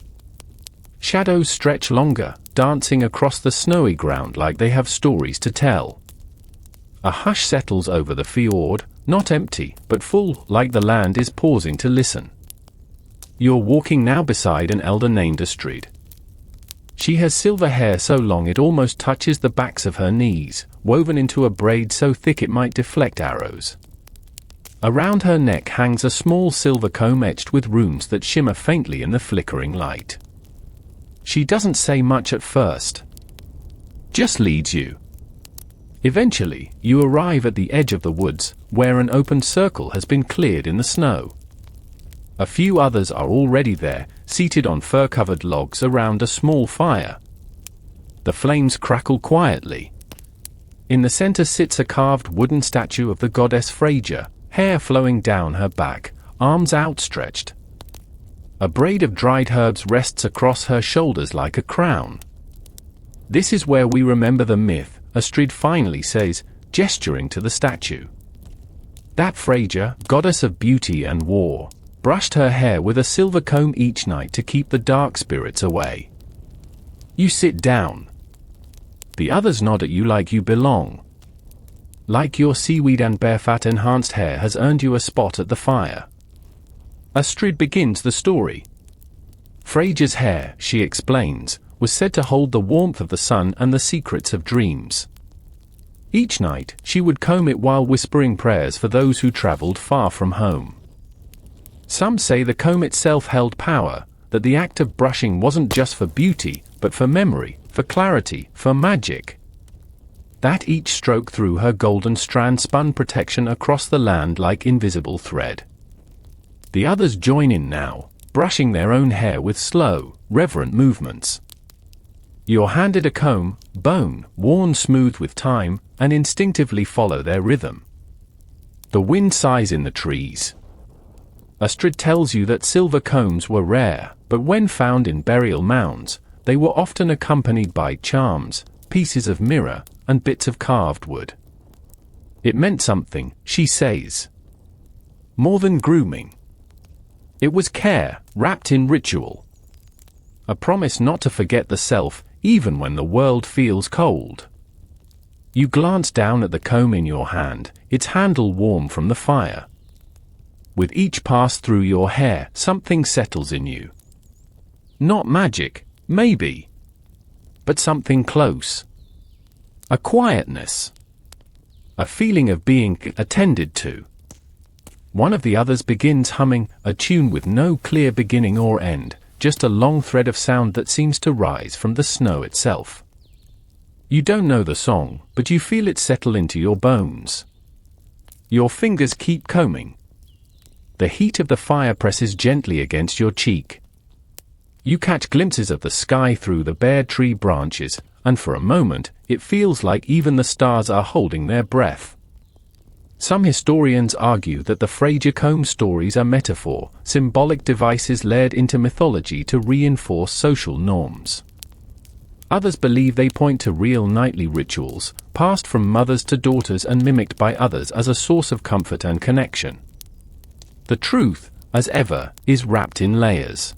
Shadows stretch longer, dancing across the snowy ground like they have stories to tell. A hush settles over the fjord, not empty, but full, like the land is pausing to listen. You're walking now beside an elder named Astrid. She has silver hair so long it almost touches the backs of her knees, woven into a braid so thick it might deflect arrows. Around her neck hangs a small silver comb etched with runes that shimmer faintly in the flickering light. She doesn't say much at first, just leads you. Eventually, you arrive at the edge of the woods, where an open circle has been cleared in the snow. A few others are already there, seated on fur-covered logs around a small fire. The flames crackle quietly. In the center sits a carved wooden statue of the goddess Freyja, hair flowing down her back, arms outstretched. A braid of dried herbs rests across her shoulders like a crown. This is where we remember the myth, Astrid finally says, gesturing to the statue. That Freyja, goddess of beauty and war, brushed her hair with a silver comb each night to keep the dark spirits away. You sit down. The others nod at you like you belong. Like your seaweed and bare-fat enhanced hair has earned you a spot at the fire. Astrid begins the story. Freyja's hair, she explains, was said to hold the warmth of the sun and the secrets of dreams. Each night, she would comb it while whispering prayers for those who traveled far from home. Some say the comb itself held power, that the act of brushing wasn't just for beauty, but for memory, for clarity, for magic. That each stroke through her golden strand spun protection across the land like invisible thread. The others join in now, brushing their own hair with slow, reverent movements. You're handed a comb, bone, worn smooth with time, and instinctively follow their rhythm. The wind sighs in the trees. Astrid tells you that silver combs were rare, but when found in burial mounds, they were often accompanied by charms, pieces of mirror, and bits of carved wood. It meant something, she says. More than grooming. It was care, wrapped in ritual. A promise not to forget the self, even when the world feels cold. You glance down at the comb in your hand, its handle warm from the fire. With each pass through your hair, something settles in you. Not magic, maybe, but something close. A quietness. A feeling of being attended to. One of the others begins humming, a tune with no clear beginning or end, just a long thread of sound that seems to rise from the snow itself. You don't know the song, but you feel it settle into your bones. Your fingers keep combing. The heat of the fire presses gently against your cheek. You catch glimpses of the sky through the bare tree branches, and for a moment, it feels like even the stars are holding their breath. Some historians argue that the Freyja comb stories are metaphor, symbolic devices layered into mythology to reinforce social norms. Others believe they point to real nightly rituals, passed from mothers to daughters and mimicked by others as a source of comfort and connection. The truth, as ever, is wrapped in layers.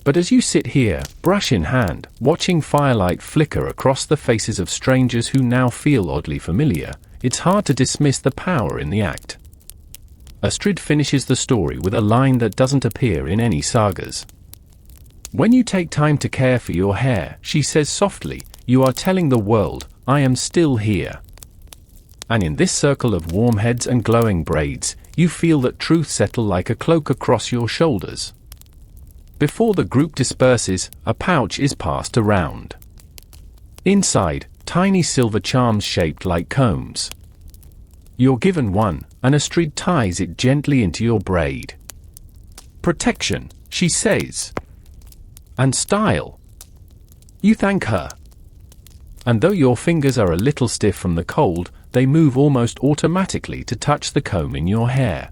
But as you sit here, brush in hand, watching firelight flicker across the faces of strangers who now feel oddly familiar, it's hard to dismiss the power in the act. Astrid finishes the story with a line that doesn't appear in any sagas. When you take time to care for your hair, she says softly, you are telling the world, I am still here. And in this circle of warm heads and glowing braids, you feel that truth settle like a cloak across your shoulders. Before the group disperses, a pouch is passed around. Inside, tiny silver charms shaped like combs. You're given one, and Astrid ties it gently into your braid. Protection, she says. And style. You thank her. And though your fingers are a little stiff from the cold, they move almost automatically to touch the comb in your hair.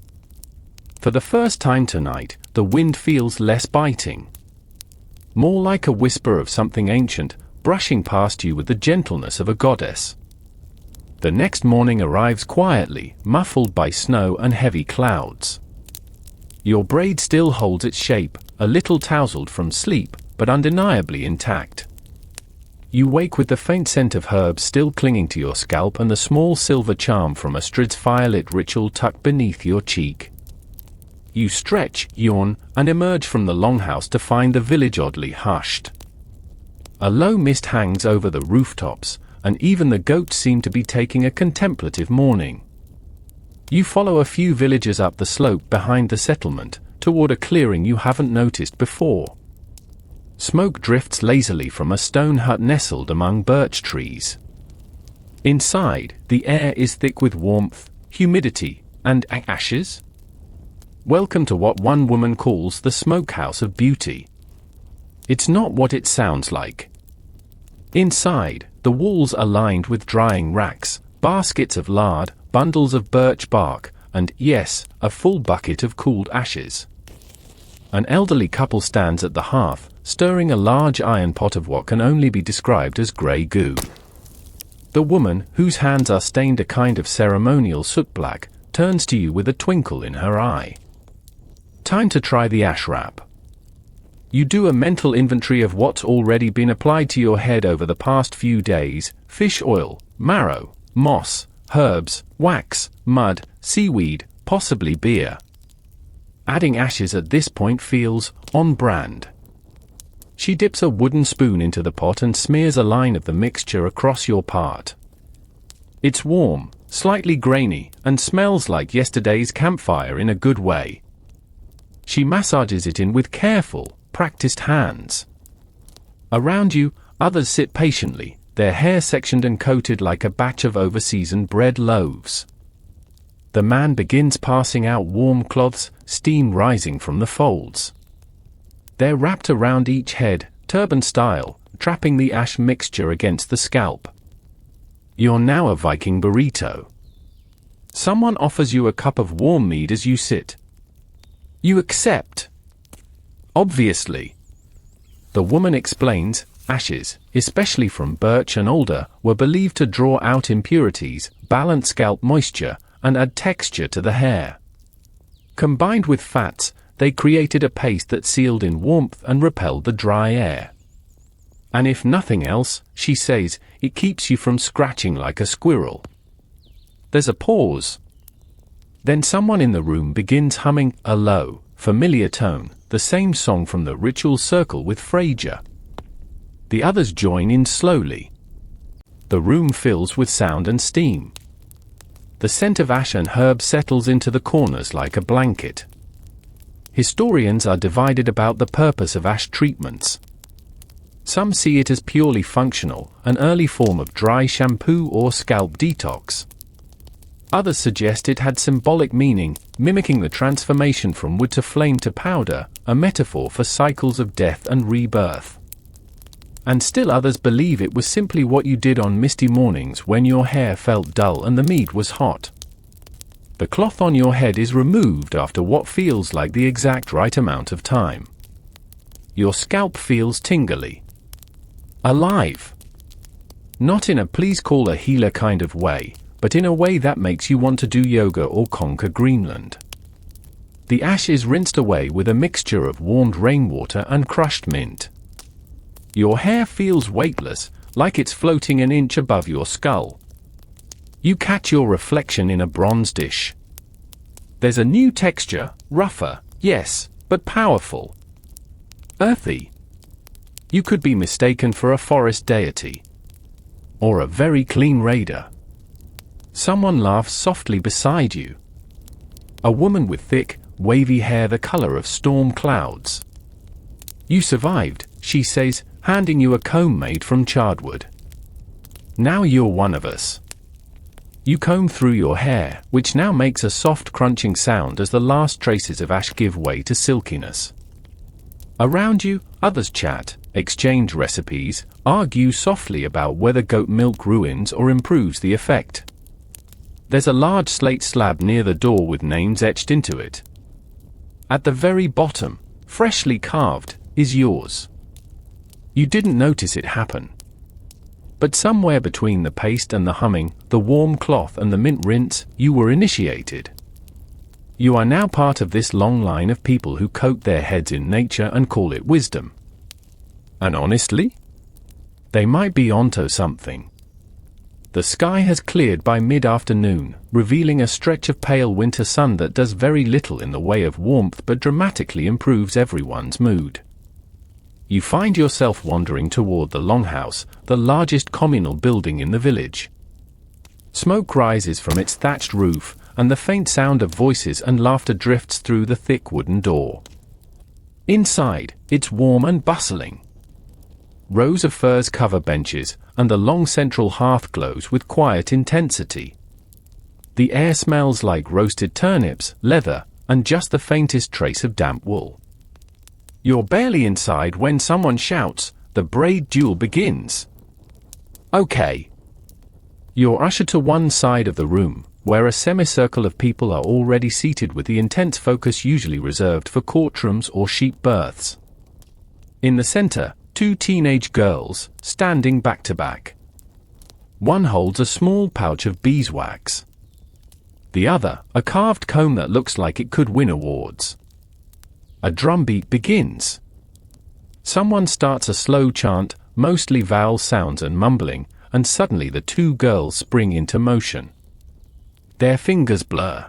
For the first time tonight, the wind feels less biting. More like a whisper of something ancient, brushing past you with the gentleness of a goddess. The next morning arrives quietly, muffled by snow and heavy clouds. Your braid still holds its shape, a little tousled from sleep, but undeniably intact. You wake with the faint scent of herbs still clinging to your scalp and the small silver charm from Astrid's firelit ritual tucked beneath your cheek. You stretch, yawn, and emerge from the longhouse to find the village oddly hushed. A low mist hangs over the rooftops, and even the goats seem to be taking a contemplative morning. You follow a few villagers up the slope behind the settlement, toward a clearing you haven't noticed before. Smoke drifts lazily from a stone hut nestled among birch trees. Inside, the air is thick with warmth, humidity, and ashes. Welcome to what one woman calls the smokehouse of beauty. It's not what it sounds like. Inside, the walls are lined with drying racks, baskets of lard, bundles of birch bark, and, yes, a full bucket of cooled ashes. An elderly couple stands at the hearth, stirring a large iron pot of what can only be described as grey goo. The woman, whose hands are stained a kind of ceremonial soot black, turns to you with a twinkle in her eye. Time to try the ash wrap. You do a mental inventory of what's already been applied to your head over the past few days: fish oil, marrow, moss, herbs, wax, mud, seaweed, possibly beer. Adding ashes at this point feels on brand. She dips a wooden spoon into the pot and smears a line of the mixture across your part. It's warm, slightly grainy, and smells like yesterday's campfire in a good way. She massages it in with careful, practiced hands. Around you, others sit patiently, their hair sectioned and coated like a batch of over-seasoned bread loaves. The man begins passing out warm cloths, steam rising from the folds. They're wrapped around each head, turban-style, trapping the ash mixture against the scalp. You're now a Viking burrito. Someone offers you a cup of warm mead as you sit. You accept. Obviously. The woman explains, ashes, especially from birch and alder, were believed to draw out impurities, balance scalp moisture, and add texture to the hair. Combined with fats, they created a paste that sealed in warmth and repelled the dry air. And if nothing else, she says, it keeps you from scratching like a squirrel. There's a pause. Then someone in the room begins humming a low, familiar tone, the same song from the ritual circle with Frasier. The others join in slowly. The room fills with sound and steam. The scent of ash and herb settles into the corners like a blanket. Historians are divided about the purpose of ash treatments. Some see it as purely functional, an early form of dry shampoo or scalp detox. Others suggest it had symbolic meaning, mimicking the transformation from wood to flame to powder, a metaphor for cycles of death and rebirth. And still others believe it was simply what you did on misty mornings when your hair felt dull and the mead was hot. The cloth on your head is removed after what feels like the exact right amount of time. Your scalp feels tingly. Alive. Not in a please call a healer kind of way, but in a way that makes you want to do yoga or conquer Greenland. The ash is rinsed away with a mixture of warmed rainwater and crushed mint. Your hair feels weightless, like it's floating an inch above your skull. You catch your reflection in a bronze dish. There's a new texture, rougher, yes, but powerful. Earthy. You could be mistaken for a forest deity. Or a very clean raider. Someone laughs softly beside you. A woman with thick, wavy hair the color of storm clouds. You survived, she says, handing you a comb made from chardwood. Now you're one of us. You comb through your hair, which now makes a soft crunching sound as the last traces of ash give way to silkiness. Around you, others chat, exchange recipes, argue softly about whether goat milk ruins or improves the effect. There's a large slate slab near the door with names etched into it. At the very bottom, freshly carved, is yours. You didn't notice it happen. But somewhere between the paste and the humming, the warm cloth and the mint rinse, you were initiated. You are now part of this long line of people who coat their heads in nature and call it wisdom. And honestly, they might be onto something. The sky has cleared by mid-afternoon, revealing a stretch of pale winter sun that does very little in the way of warmth but dramatically improves everyone's mood. You find yourself wandering toward the longhouse, the largest communal building in the village. Smoke rises from its thatched roof, and the faint sound of voices and laughter drifts through the thick wooden door. Inside, it's warm and bustling. Rows of furs cover benches, and the long central hearth glows with quiet intensity. The air smells like roasted turnips, leather, and just the faintest trace of damp wool. You're barely inside when someone shouts, "The braid duel begins." Okay. You're ushered to one side of the room, where a semicircle of people are already seated with the intense focus usually reserved for courtrooms or sheep births. In the center, two teenage girls, standing back to back. One holds a small pouch of beeswax. The other, a carved comb that looks like it could win awards. A drumbeat begins. Someone starts a slow chant, mostly vowel sounds and mumbling, and suddenly the two girls spring into motion. Their fingers blur.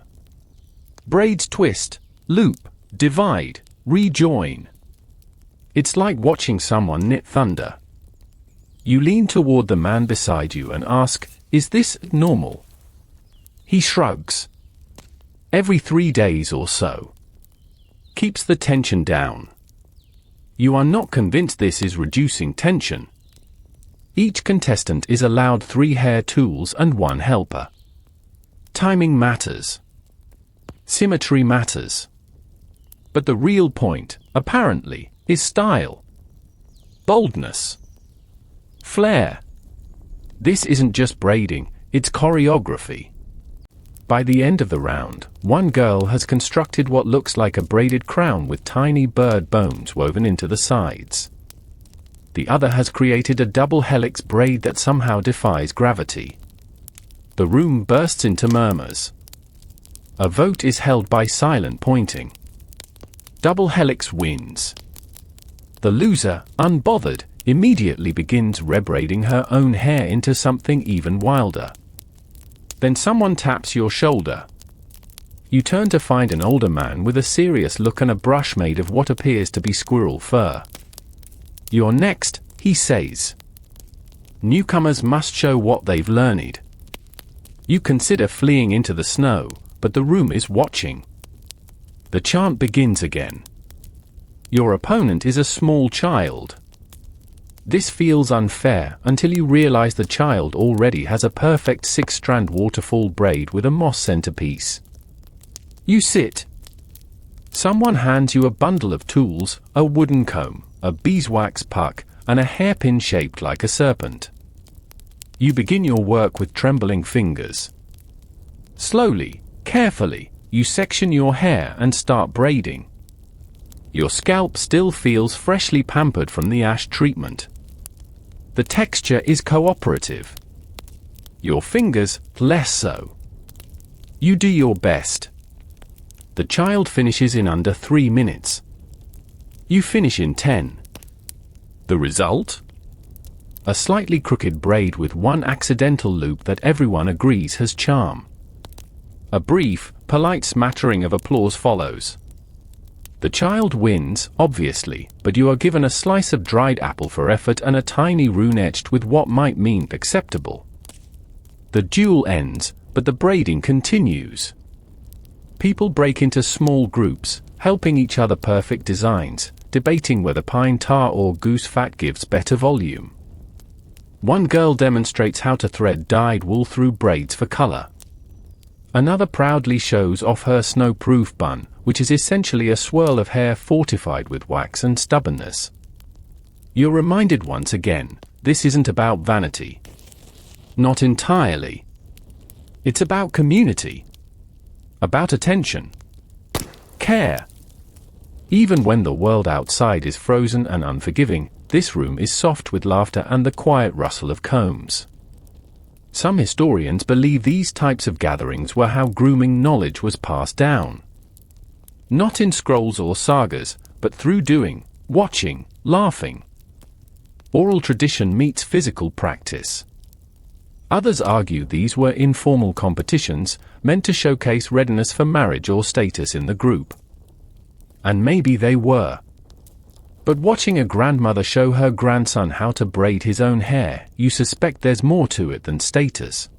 Braids twist, loop, divide, rejoin. It's like watching someone knit thunder. You lean toward the man beside you and ask, "Is this normal?" He shrugs. Every 3 days or so. Keeps the tension down. You are not convinced this is reducing tension. Each contestant is allowed 3 hair tools and 1 helper. Timing matters. Symmetry matters. But the real point, apparently, is style. Boldness. Flair. This isn't just braiding, it's choreography. By the end of the round, one girl has constructed what looks like a braided crown with tiny bird bones woven into the sides. The other has created a double helix braid that somehow defies gravity. The room bursts into murmurs. A vote is held by silent pointing. Double helix wins. The loser, unbothered, immediately begins rebraiding her own hair into something even wilder. Then someone taps your shoulder. You turn to find an older man with a serious look and a brush made of what appears to be squirrel fur. "You're next," he says. Newcomers must show what they've learned. You consider fleeing into the snow, but the room is watching. The chant begins again. Your opponent is a small child. This feels unfair until you realize the child already has a perfect 6-strand waterfall braid with a moss centerpiece. You sit. Someone hands you a bundle of tools, a wooden comb, a beeswax puck, and a hairpin shaped like a serpent. You begin your work with trembling fingers. Slowly, carefully, you section your hair and start braiding. Your scalp still feels freshly pampered from the ash treatment. The texture is cooperative. Your fingers, less so. You do your best. The child finishes in under 3 minutes. You finish in 10. The result? A slightly crooked braid with one accidental loop that everyone agrees has charm. A brief, polite smattering of applause follows. The child wins, obviously, but you are given a slice of dried apple for effort and a tiny rune etched with what might mean acceptable. The duel ends, but the braiding continues. People break into small groups, helping each other perfect designs, debating whether pine tar or goose fat gives better volume. One girl demonstrates how to thread dyed wool through braids for color. Another proudly shows off her snow-proof bun, which is essentially a swirl of hair fortified with wax and stubbornness. You're reminded once again, this isn't about vanity. Not entirely. It's about community. About attention. Care. Even when the world outside is frozen and unforgiving, this room is soft with laughter and the quiet rustle of combs. Some historians believe these types of gatherings were how grooming knowledge was passed down. Not in scrolls or sagas, but through doing, watching, laughing. Oral tradition meets physical practice. Others argue these were informal competitions, meant to showcase readiness for marriage or status in the group. And maybe they were. But watching a grandmother show her grandson how to braid his own hair, you suspect there's more to it than status.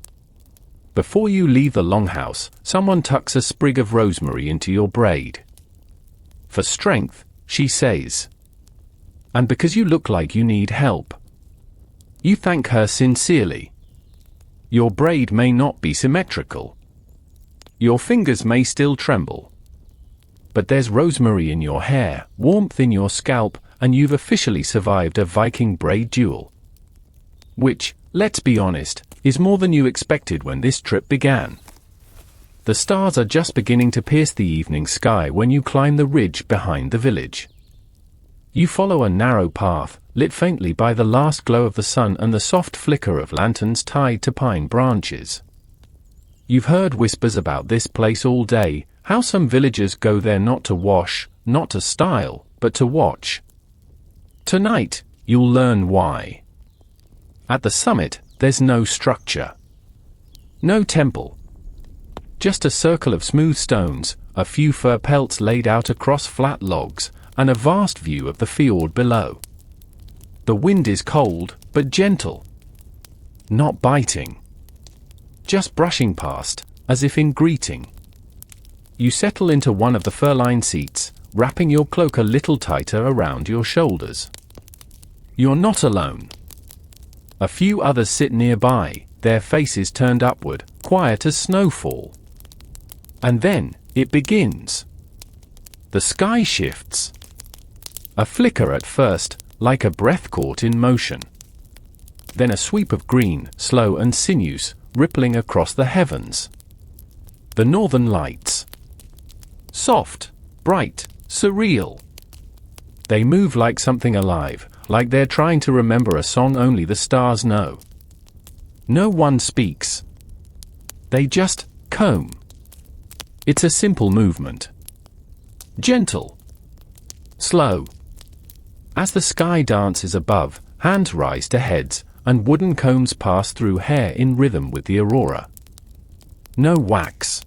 Before you leave the longhouse, someone tucks a sprig of rosemary into your braid. For strength, she says. And because you look like you need help. You thank her sincerely. Your braid may not be symmetrical. Your fingers may still tremble. But there's rosemary in your hair, warmth in your scalp, and you've officially survived a Viking braid duel. Which, let's be honest, is more than you expected when this trip began. The stars are just beginning to pierce the evening sky when you climb the ridge behind the village. You follow a narrow path, lit faintly by the last glow of the sun and the soft flicker of lanterns tied to pine branches. You've heard whispers about this place all day, how some villagers go there not to wash, not to style, but to watch. Tonight, you'll learn why. At the summit, there's no structure. No temple. Just a circle of smooth stones, a few fur pelts laid out across flat logs, and a vast view of the fjord below. The wind is cold, but gentle. Not biting. Just brushing past, as if in greeting. You settle into one of the fur-lined seats, wrapping your cloak a little tighter around your shoulders. You're not alone. A few others sit nearby, their faces turned upward, quiet as snowfall. And then, it begins. The sky shifts. A flicker at first, like a breath caught in motion. Then a sweep of green, slow and sinuous, rippling across the heavens. The northern lights. Soft, bright, surreal. They move like something alive, like they're trying to remember a song only the stars know. No one speaks. They just comb. It's a simple movement. Gentle. Slow. As the sky dances above, hands rise to heads, and wooden combs pass through hair in rhythm with the aurora. No wax.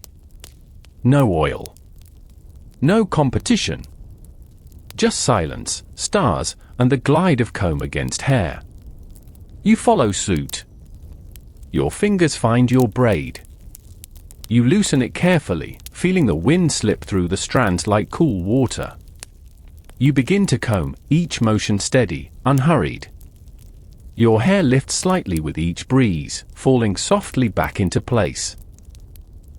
No oil. No competition. Just silence, stars, and the glide of comb against hair. You follow suit. Your fingers find your braid. You loosen it carefully, feeling the wind slip through the strands like cool water. You begin to comb, each motion steady, unhurried. Your hair lifts slightly with each breeze, falling softly back into place.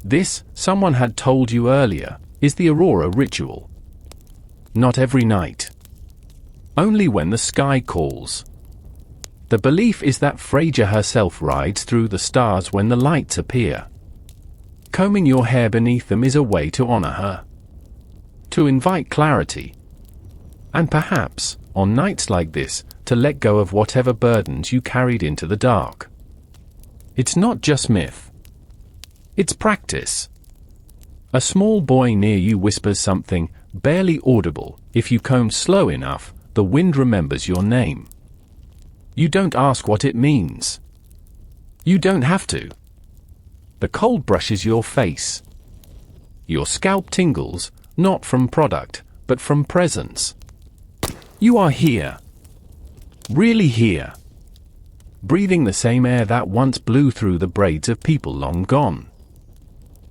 This, someone had told you earlier, is the aurora ritual. Not every night. Only when the sky calls. The belief is that Frasier herself rides through the stars when the lights appear. Combing your hair beneath them is a way to honor her. To invite clarity. And perhaps, on nights like this, to let go of whatever burdens you carried into the dark. It's not just myth. It's practice. A small boy near you whispers something, barely audible. If you comb slow enough, the wind remembers your name. You don't ask what it means. You don't have to. The cold brushes your face. Your scalp tingles, not from product, but from presence. You are here. Really here. Breathing the same air that once blew through the braids of people long gone.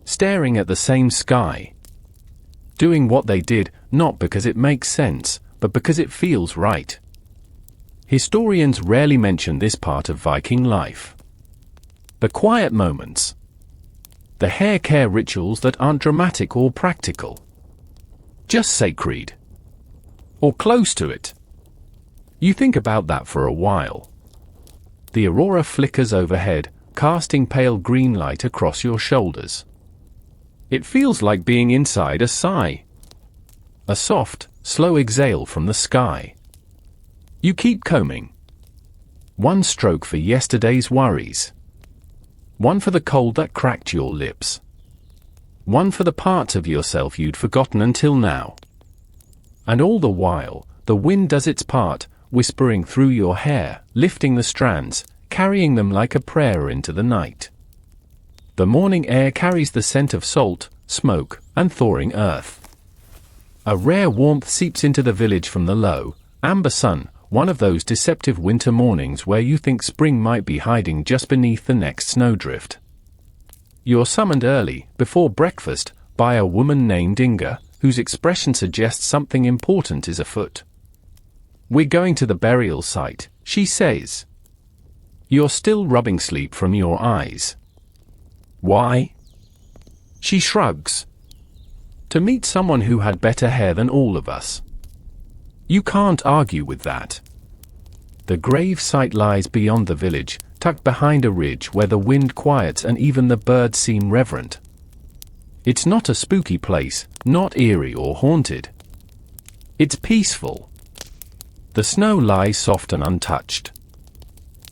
Staring at the same sky. Doing what they did, not because it makes sense, but because it feels right. Historians rarely mention this part of Viking life. The quiet moments. The hair care rituals that aren't dramatic or practical. Just sacred. Or close to it. You think about that for a while. The aurora flickers overhead, casting pale green light across your shoulders. It feels like being inside a sigh. A soft, slow exhale from the sky. You keep combing. One stroke for yesterday's worries. One for the cold that cracked your lips. One for the parts of yourself you'd forgotten until now. And all the while, the wind does its part, whispering through your hair, lifting the strands, carrying them like a prayer into the night. The morning air carries the scent of salt, smoke, and thawing earth. A rare warmth seeps into the village from the low, Amber sun, one of those deceptive winter mornings where you think spring might be hiding just beneath the next snowdrift. You're summoned early, before breakfast, by a woman named Inga, whose expression suggests something important is afoot. "We're going to the burial site," she says. You're still rubbing sleep from your eyes. "Why?" She shrugs. "To meet someone who had better hair than all of us." You can't argue with that. The grave site lies beyond the village, tucked behind a ridge where the wind quiets and even the birds seem reverent. It's not a spooky place, not eerie or haunted. It's peaceful. The snow lies soft and untouched.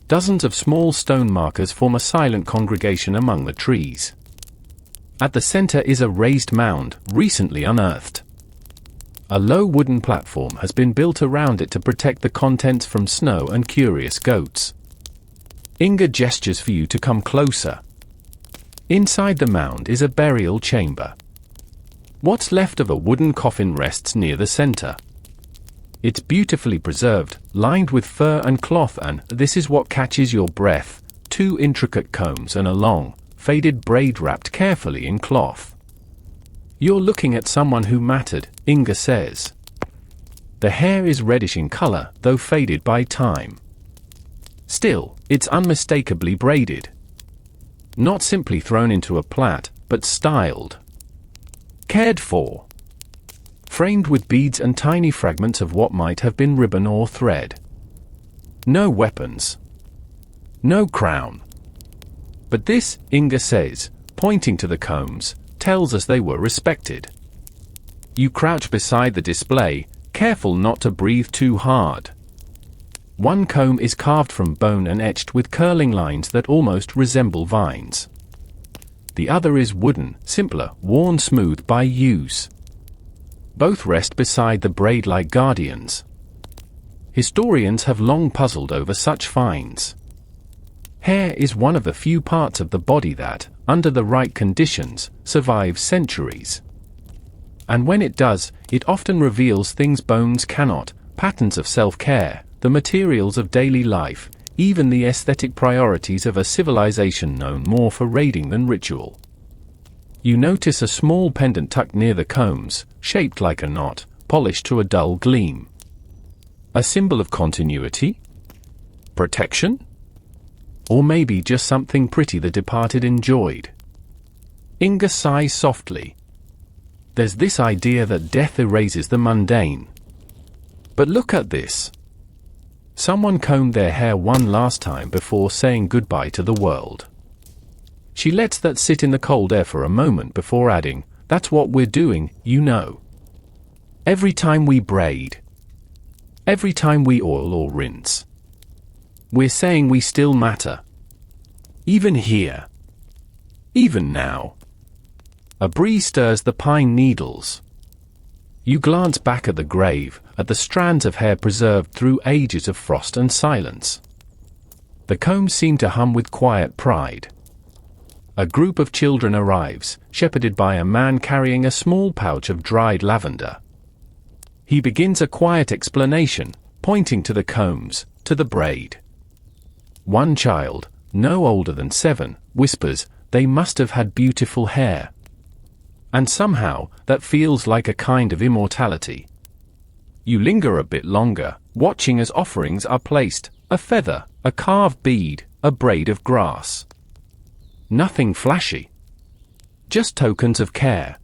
Dozens of small stone markers form a silent congregation among the trees. At the center is a raised mound, recently unearthed. A low wooden platform has been built around it to protect the contents from snow and curious goats. Inga gestures for you to come closer. Inside the mound is a burial chamber. What's left of a wooden coffin rests near the center. It's beautifully preserved, lined with fur and cloth, and this is what catches your breath: 2 intricate combs and a long, faded braid wrapped carefully in cloth. You're looking at someone who mattered, Inga says. The hair is reddish in color, though faded by time. Still, it's unmistakably braided. Not simply thrown into a plait, but styled. Cared for. Framed with beads and tiny fragments of what might have been ribbon or thread. No weapons. No crown. But this, Inga says, pointing to the combs, tells us they were respected. You crouch beside the display, careful not to breathe too hard. One comb is carved from bone and etched with curling lines that almost resemble vines. The other is wooden, simpler, worn smooth by use. Both rest beside the braid like guardians. Historians have long puzzled over such finds. Hair is one of the few parts of the body that, under the right conditions, survives centuries. And when it does, it often reveals things bones cannot: patterns of self-care, the materials of daily life, even the aesthetic priorities of a civilization known more for raiding than ritual. You notice a small pendant tucked near the combs, shaped like a knot, polished to a dull gleam. A symbol of continuity? Protection? Or maybe just something pretty the departed enjoyed. Inga sighs softly. There's this idea that death erases the mundane. But look at this. Someone combed their hair one last time before saying goodbye to the world. She lets that sit in the cold air for a moment before adding, "That's what we're doing, you know. Every time we braid. Every time we oil or rinse. We're saying we still matter. Even here. Even now." A breeze stirs the pine needles. You glance back at the grave, at the strands of hair preserved through ages of frost and silence. The combs seem to hum with quiet pride. A group of children arrives, shepherded by a man carrying a small pouch of dried lavender. He begins a quiet explanation, pointing to the combs, to the braid. One child, no older than 7, whispers, "They must have had beautiful hair." And somehow, that feels like a kind of immortality. You linger a bit longer, watching as offerings are placed: a feather, a carved bead, a braid of grass. Nothing flashy. Just tokens of care.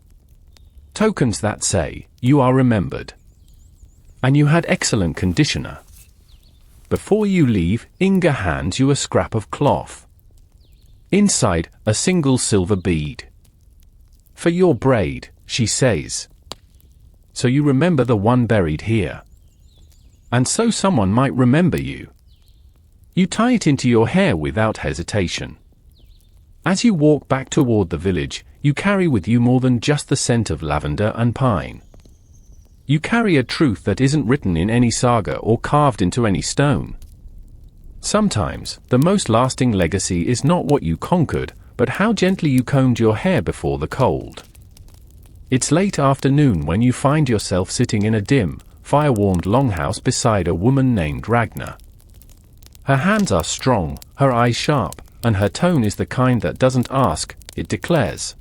Tokens that say, you are remembered. And you had excellent conditioner. Before you leave, Inga hands you a scrap of cloth. Inside, a single silver bead. "For your braid," she says. "So you remember the one buried here. And so someone might remember you." You tie it into your hair without hesitation. As you walk back toward the village, you carry with you more than just the scent of lavender and pine. You carry a truth that isn't written in any saga or carved into any stone. Sometimes, the most lasting legacy is not what you conquered, but how gently you combed your hair before the cold. It's late afternoon when you find yourself sitting in a dim, fire-warmed longhouse beside a woman named Ragnar. Her hands are strong, her eyes sharp, and her tone is the kind that doesn't ask, it declares.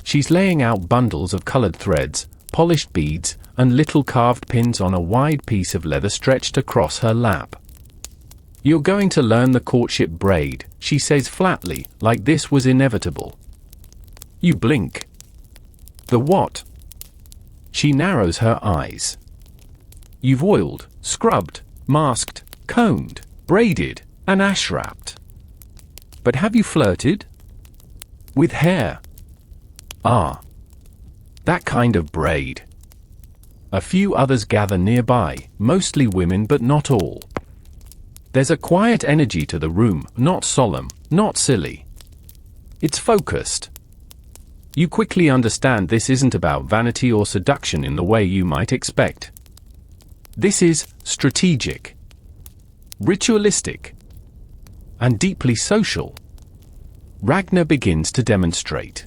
She's laying out bundles of colored threads, polished beads, and little carved pins on a wide piece of leather stretched across her lap. "You're going to learn the courtship braid," she says flatly, like this was inevitable. You blink. "The what?" She narrows her eyes. "You've oiled, scrubbed, masked, combed, braided, and ash-wrapped. But have you flirted? With hair?" "Ah. That kind of braid." A few others gather nearby, mostly women but not all. There's a quiet energy to the room, not solemn, not silly. It's focused. You quickly understand this isn't about vanity or seduction in the way you might expect. This is strategic, ritualistic, and deeply social. Ragnar begins to demonstrate.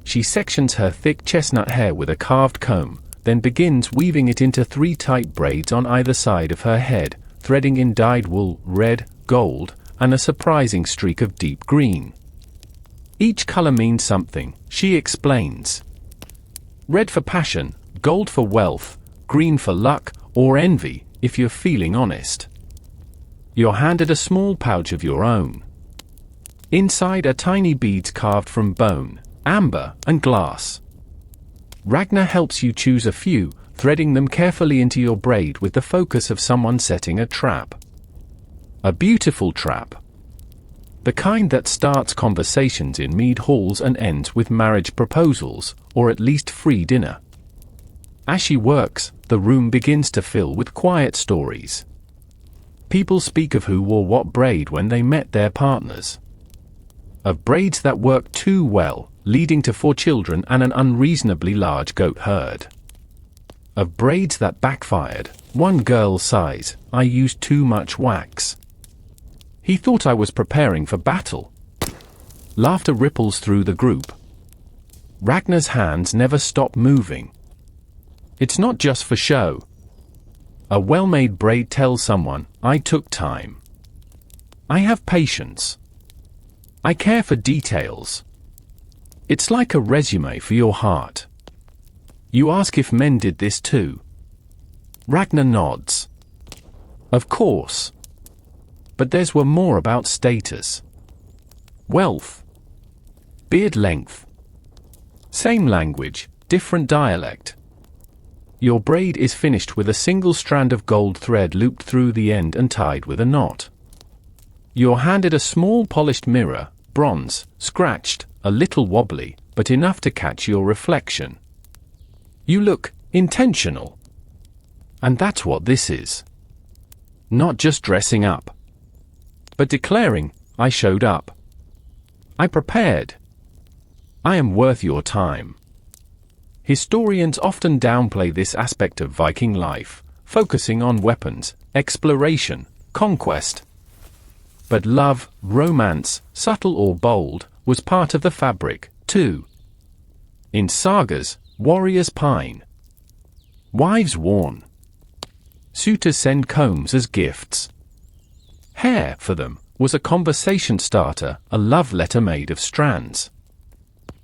She sections her thick chestnut hair with a carved comb, then begins weaving it into 3 tight braids on either side of her head, threading in dyed wool, red, gold, and a surprising streak of deep green. Each color means something, she explains. Red for passion, gold for wealth, green for luck, or envy, if you're feeling honest. You're handed a small pouch of your own. Inside are tiny beads carved from bone, amber, and glass. Ragnar helps you choose a few, threading them carefully into your braid with the focus of someone setting a trap. A beautiful trap. The kind that starts conversations in mead halls and ends with marriage proposals, or at least free dinner. As she works, the room begins to fill with quiet stories. People speak of who wore what braid when they met their partners. Of braids that worked too well, leading to 4 children and an unreasonably large goat herd. Of braids that backfired. One girl sighs, "I used too much wax. He thought I was preparing for battle." Laughter ripples through the group. Ragnar's hands never stop moving. It's not just for show. A well-made braid tells someone, "I took time. I have patience. I care for details." It's like a resume for your heart. You ask if men did this too. Ragnar nods. Of course. But there's were more about status. Wealth. Beard length. Same language, different dialect. Your braid is finished with a single strand of gold thread looped through the end and tied with a knot. You're handed a small polished mirror, bronze, scratched, a little wobbly, but enough to catch your reflection. You look intentional. And that's what this is. Not just dressing up, but declaring, "I showed up. I prepared. I am worth your time." Historians often downplay this aspect of Viking life, focusing on weapons, exploration, conquest. But love, romance, subtle or bold, was part of the fabric, too. In sagas, warriors pine. Wives warn. Suitors send combs as gifts. Hair, for them, was a conversation starter, a love letter made of strands.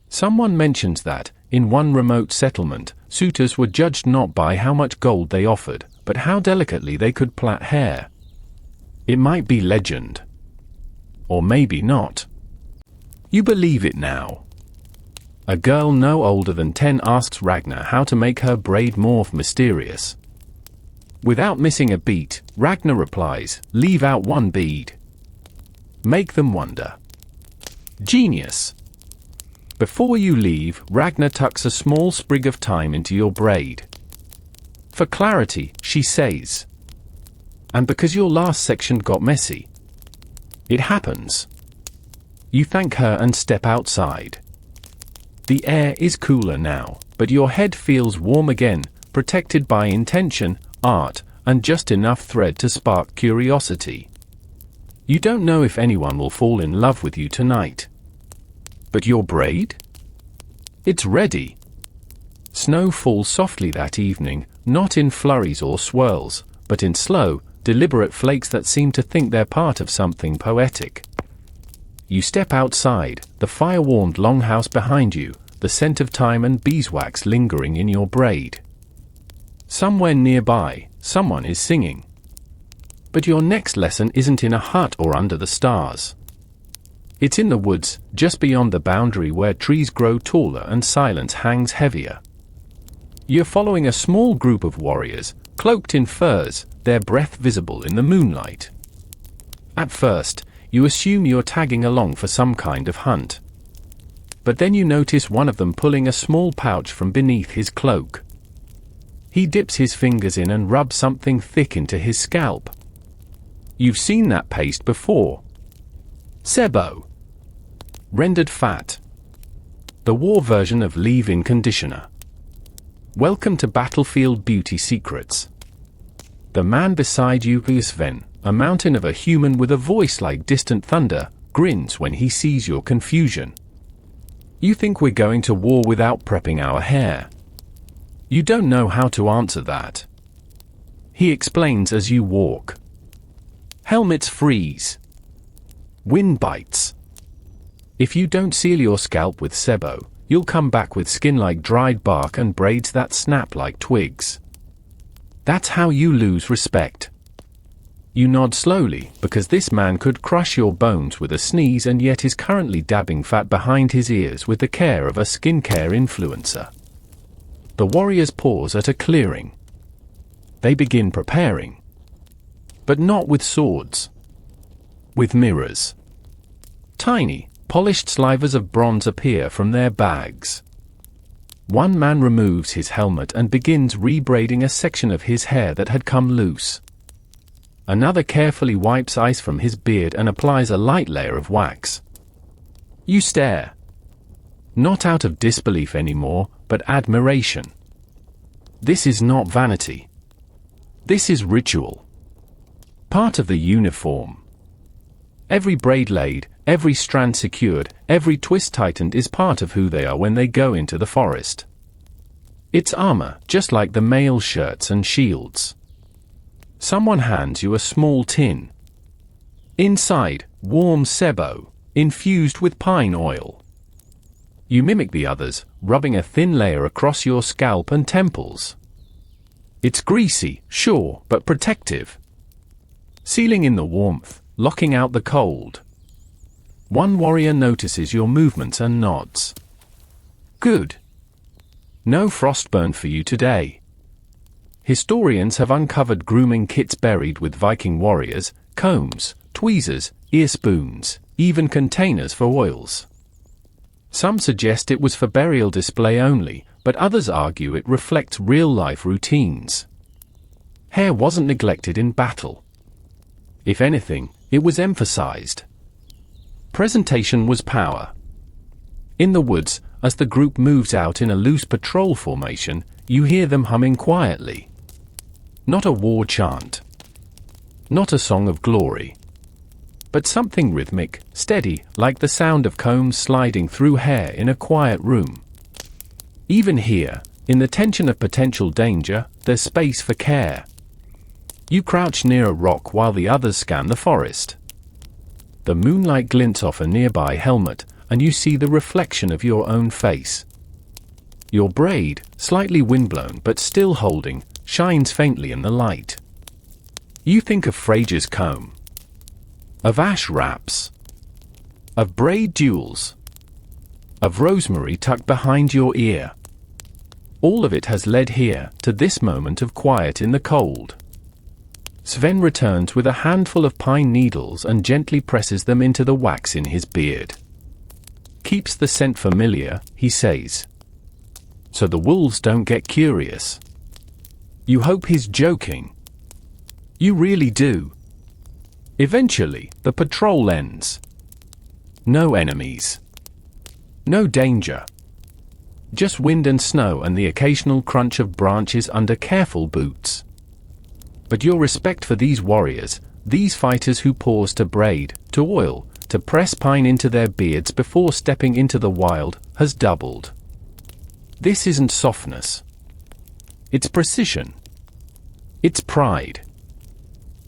Someone mentions that, in one remote settlement, suitors were judged not by how much gold they offered, but how delicately they could plait hair. It might be legend. Or maybe not. You believe it now. A girl no older than 10 asks Ragnar how to make her braid more mysterious. Without missing a beat, Ragnar replies, "Leave out one bead. Make them wonder." Genius. Before you leave, Ragnar tucks a small sprig of thyme into your braid. For clarity, she says. And because your last section got messy. It happens. You thank her and step outside. The air is cooler now, but your head feels warm again, protected by intention, art, and just enough thread to spark curiosity. You don't know if anyone will fall in love with you tonight. But your braid? It's ready. Snow falls softly that evening, not in flurries or swirls, but in slow, deliberate flakes that seem to think they're part of something poetic. You step outside, the fire-warmed longhouse behind you, the scent of thyme and beeswax lingering in your braid. Somewhere nearby, someone is singing. But your next lesson isn't in a hut or under the stars. It's in the woods, just beyond the boundary where trees grow taller and silence hangs heavier. You're following a small group of warriors, cloaked in furs, their breath visible in the moonlight. At first, you assume you're tagging along for some kind of hunt. But then you notice one of them pulling a small pouch from beneath his cloak. He dips his fingers in and rubs something thick into his scalp. You've seen that paste before. Sebo. Rendered fat. The war version of leave-in conditioner. Welcome to Battlefield Beauty Secrets. The man beside you, Sven, a mountain of a human with a voice like distant thunder, grins when he sees your confusion. You think we're going to war without prepping our hair. You don't know how to answer that. He explains as you walk. Helmets freeze. Wind bites. If you don't seal your scalp with sebo, you'll come back with skin like dried bark and braids that snap like twigs. That's how you lose respect. You nod slowly, because this man could crush your bones with a sneeze and yet is currently dabbing fat behind his ears with the care of a skincare influencer. The warriors pause at a clearing. They begin preparing. But not with swords. With mirrors. Tiny, polished slivers of bronze appear from their bags. One man removes his helmet and begins rebraiding a section of his hair that had come loose. Another carefully wipes ice from his beard and applies a light layer of wax. You stare. Not out of disbelief anymore, but admiration. This is not vanity. This is ritual. Part of the uniform. Every braid laid, every strand secured, every twist tightened is part of who they are when they go into the forest. It's armor, just like the male shirts and shields. Someone hands you a small tin. Inside, warm sebo, infused with pine oil. You mimic the others, rubbing a thin layer across your scalp and temples. It's greasy, sure, but protective. Sealing in the warmth, locking out the cold. One warrior notices your movements and nods. Good. No frostburn for you today. Historians have uncovered grooming kits buried with Viking warriors, combs, tweezers, ear spoons, even containers for oils. Some suggest it was for burial display only, but others argue it reflects real-life routines. Hair wasn't neglected in battle. If anything, it was emphasized. Presentation was power. In the woods, as the group moves out in a loose patrol formation, you hear them humming quietly. Not a war chant. Not a song of glory. But something rhythmic, steady, like the sound of combs sliding through hair in a quiet room. Even here, in the tension of potential danger, there's space for care. You crouch near a rock while the others scan the forest. The moonlight glints off a nearby helmet, and you see the reflection of your own face. Your braid, slightly windblown but still holding, shines faintly in the light. You think of Fraser's comb. Of ash wraps. Of braid duels. Of rosemary tucked behind your ear. All of it has led here, to this moment of quiet in the cold. Sven returns with a handful of pine needles and gently presses them into the wax in his beard. Keeps the scent familiar, he says. So the wolves don't get curious. You hope he's joking. You really do. Eventually, the patrol ends. No enemies. No danger. Just wind and snow and the occasional crunch of branches under careful boots. But your respect for these warriors, these fighters who pause to braid, to oil, to press pine into their beards before stepping into the wild, has doubled. This isn't softness. It's precision, pride.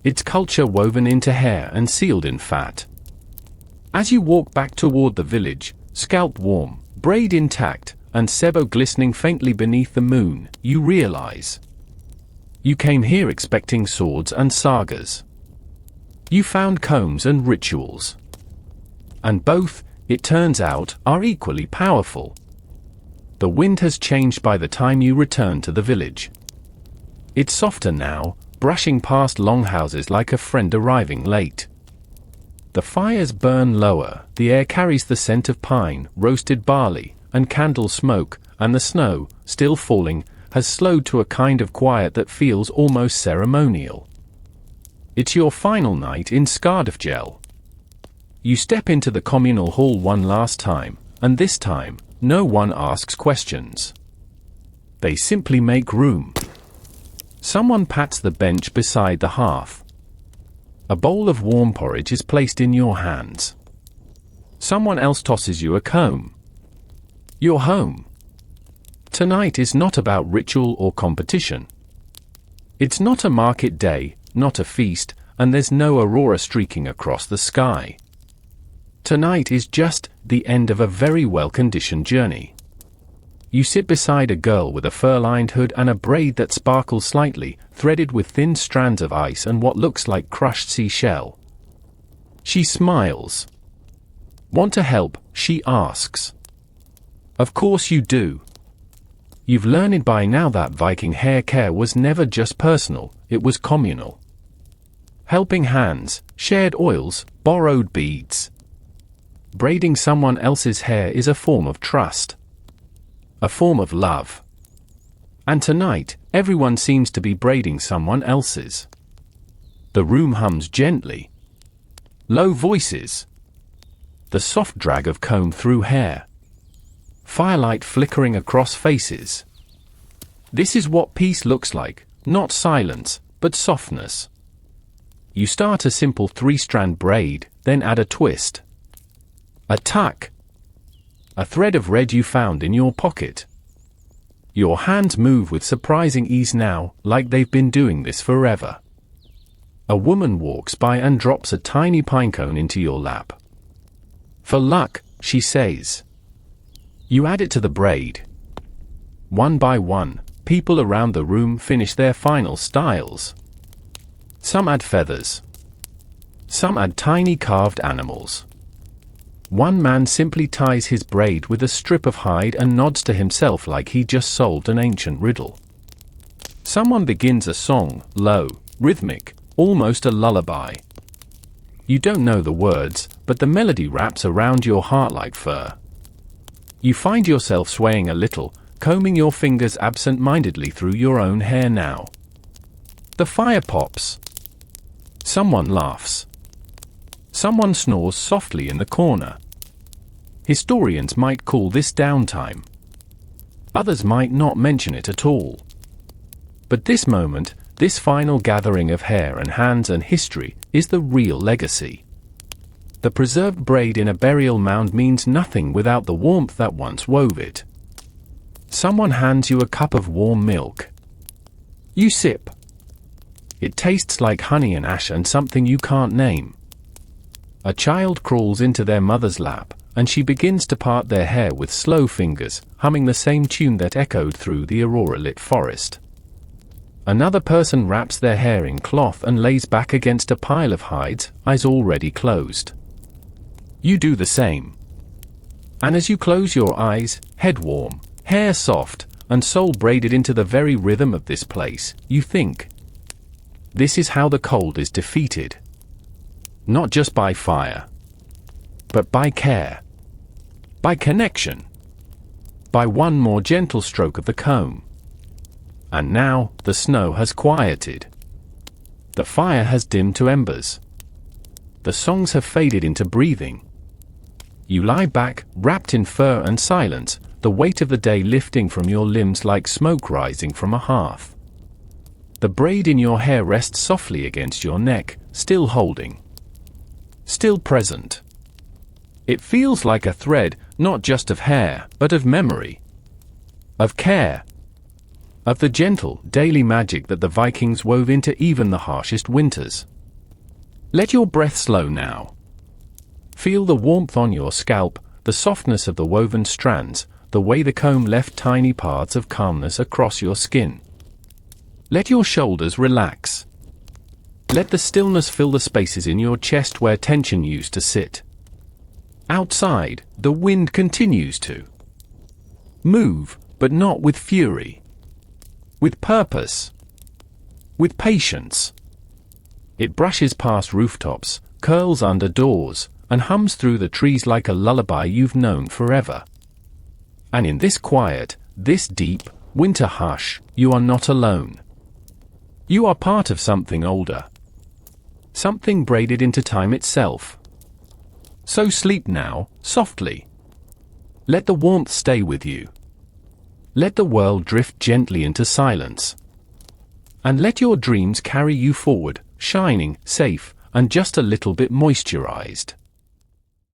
It's culture woven into hair and sealed in fat. As you walk back toward the village, scalp warm, braid intact, and sebo glistening faintly beneath the moon, you realize you came here expecting swords and sagas. You found combs and rituals. And both, it turns out, are equally powerful. The wind has changed by the time you return to the village. It's softer now, brushing past longhouses like a friend arriving late. The fires burn lower, the air carries the scent of pine, roasted barley, and candle smoke, and the snow, still falling, has slowed to a kind of quiet that feels almost ceremonial. It's your final night in Skardafjell. You step into the communal hall one last time, and this time, no one asks questions. They simply make room. Someone pats the bench beside the hearth. A bowl of warm porridge is placed in your hands. Someone else tosses you a comb. You're home. Tonight is not about ritual or competition. It's not a market day, not a feast, and there's no aurora streaking across the sky. Tonight is just the end of a very well-conditioned journey. You sit beside a girl with a fur-lined hood and a braid that sparkles slightly, threaded with thin strands of ice and what looks like crushed seashell. She smiles. Want to help? She asks. Of course you do. You've learned by now that Viking hair care was never just personal, it was communal. Helping hands, shared oils, borrowed beads. Braiding someone else's hair is a form of trust. A form of love. And tonight, everyone seems to be braiding someone else's. The room hums gently. Low voices. The soft drag of comb through hair. Firelight flickering across faces. This is what peace looks like, not silence, but softness. You start a simple 3-strand braid, then add a twist. A tuck. A thread of red you found in your pocket. Your hands move with surprising ease now, like they've been doing this forever. A woman walks by and drops a tiny pinecone into your lap. For luck, she says. You add it to the braid. One by one, people around the room finish their final styles. Some add feathers. Some add tiny carved animals. One man simply ties his braid with a strip of hide and nods to himself like he just solved an ancient riddle. Someone begins a song, low, rhythmic, almost a lullaby. You don't know the words, but the melody wraps around your heart like fur. You find yourself swaying a little, combing your fingers absent-mindedly through your own hair now. The fire pops. Someone laughs. Someone snores softly in the corner. Historians might call this downtime. Others might not mention it at all. But this moment, this final gathering of hair and hands and history, is the real legacy. The preserved braid in a burial mound means nothing without the warmth that once wove it. Someone hands you a cup of warm milk. You sip. It tastes like honey and ash and something you can't name. A child crawls into their mother's lap, and she begins to part their hair with slow fingers, humming the same tune that echoed through the aurora-lit forest. Another person wraps their hair in cloth and lays back against a pile of hides, eyes already closed. You do the same. And as you close your eyes, head warm, hair soft, and soul braided into the very rhythm of this place, you think. This is how the cold is defeated. Not just by fire, but by care, by connection, by one more gentle stroke of the comb. And now, the snow has quieted. The fire has dimmed to embers. The songs have faded into breathing. You lie back, wrapped in fur and silence, the weight of the day lifting from your limbs like smoke rising from a hearth. The braid in your hair rests softly against your neck, still holding. Still present. It feels like a thread, not just of hair, but of memory. Of care. of the gentle, daily magic that the Vikings wove into even the harshest winters. Let your breath slow now. Feel the warmth on your scalp, the softness of the woven strands, the way the comb left tiny paths of calmness across your skin. Let your shoulders relax. Let the stillness fill the spaces in your chest where tension used to sit. Outside, the wind continues to move, but not with fury. With purpose. With patience. It brushes past rooftops, curls under doors, and hums through the trees like a lullaby you've known forever. And in this quiet, this deep, winter hush, you are not alone. You are part of something older. Something braided into time itself. So sleep now, softly. Let the warmth stay with you. Let the world drift gently into silence. And let your dreams carry you forward, shining, safe, and just a little bit moisturized.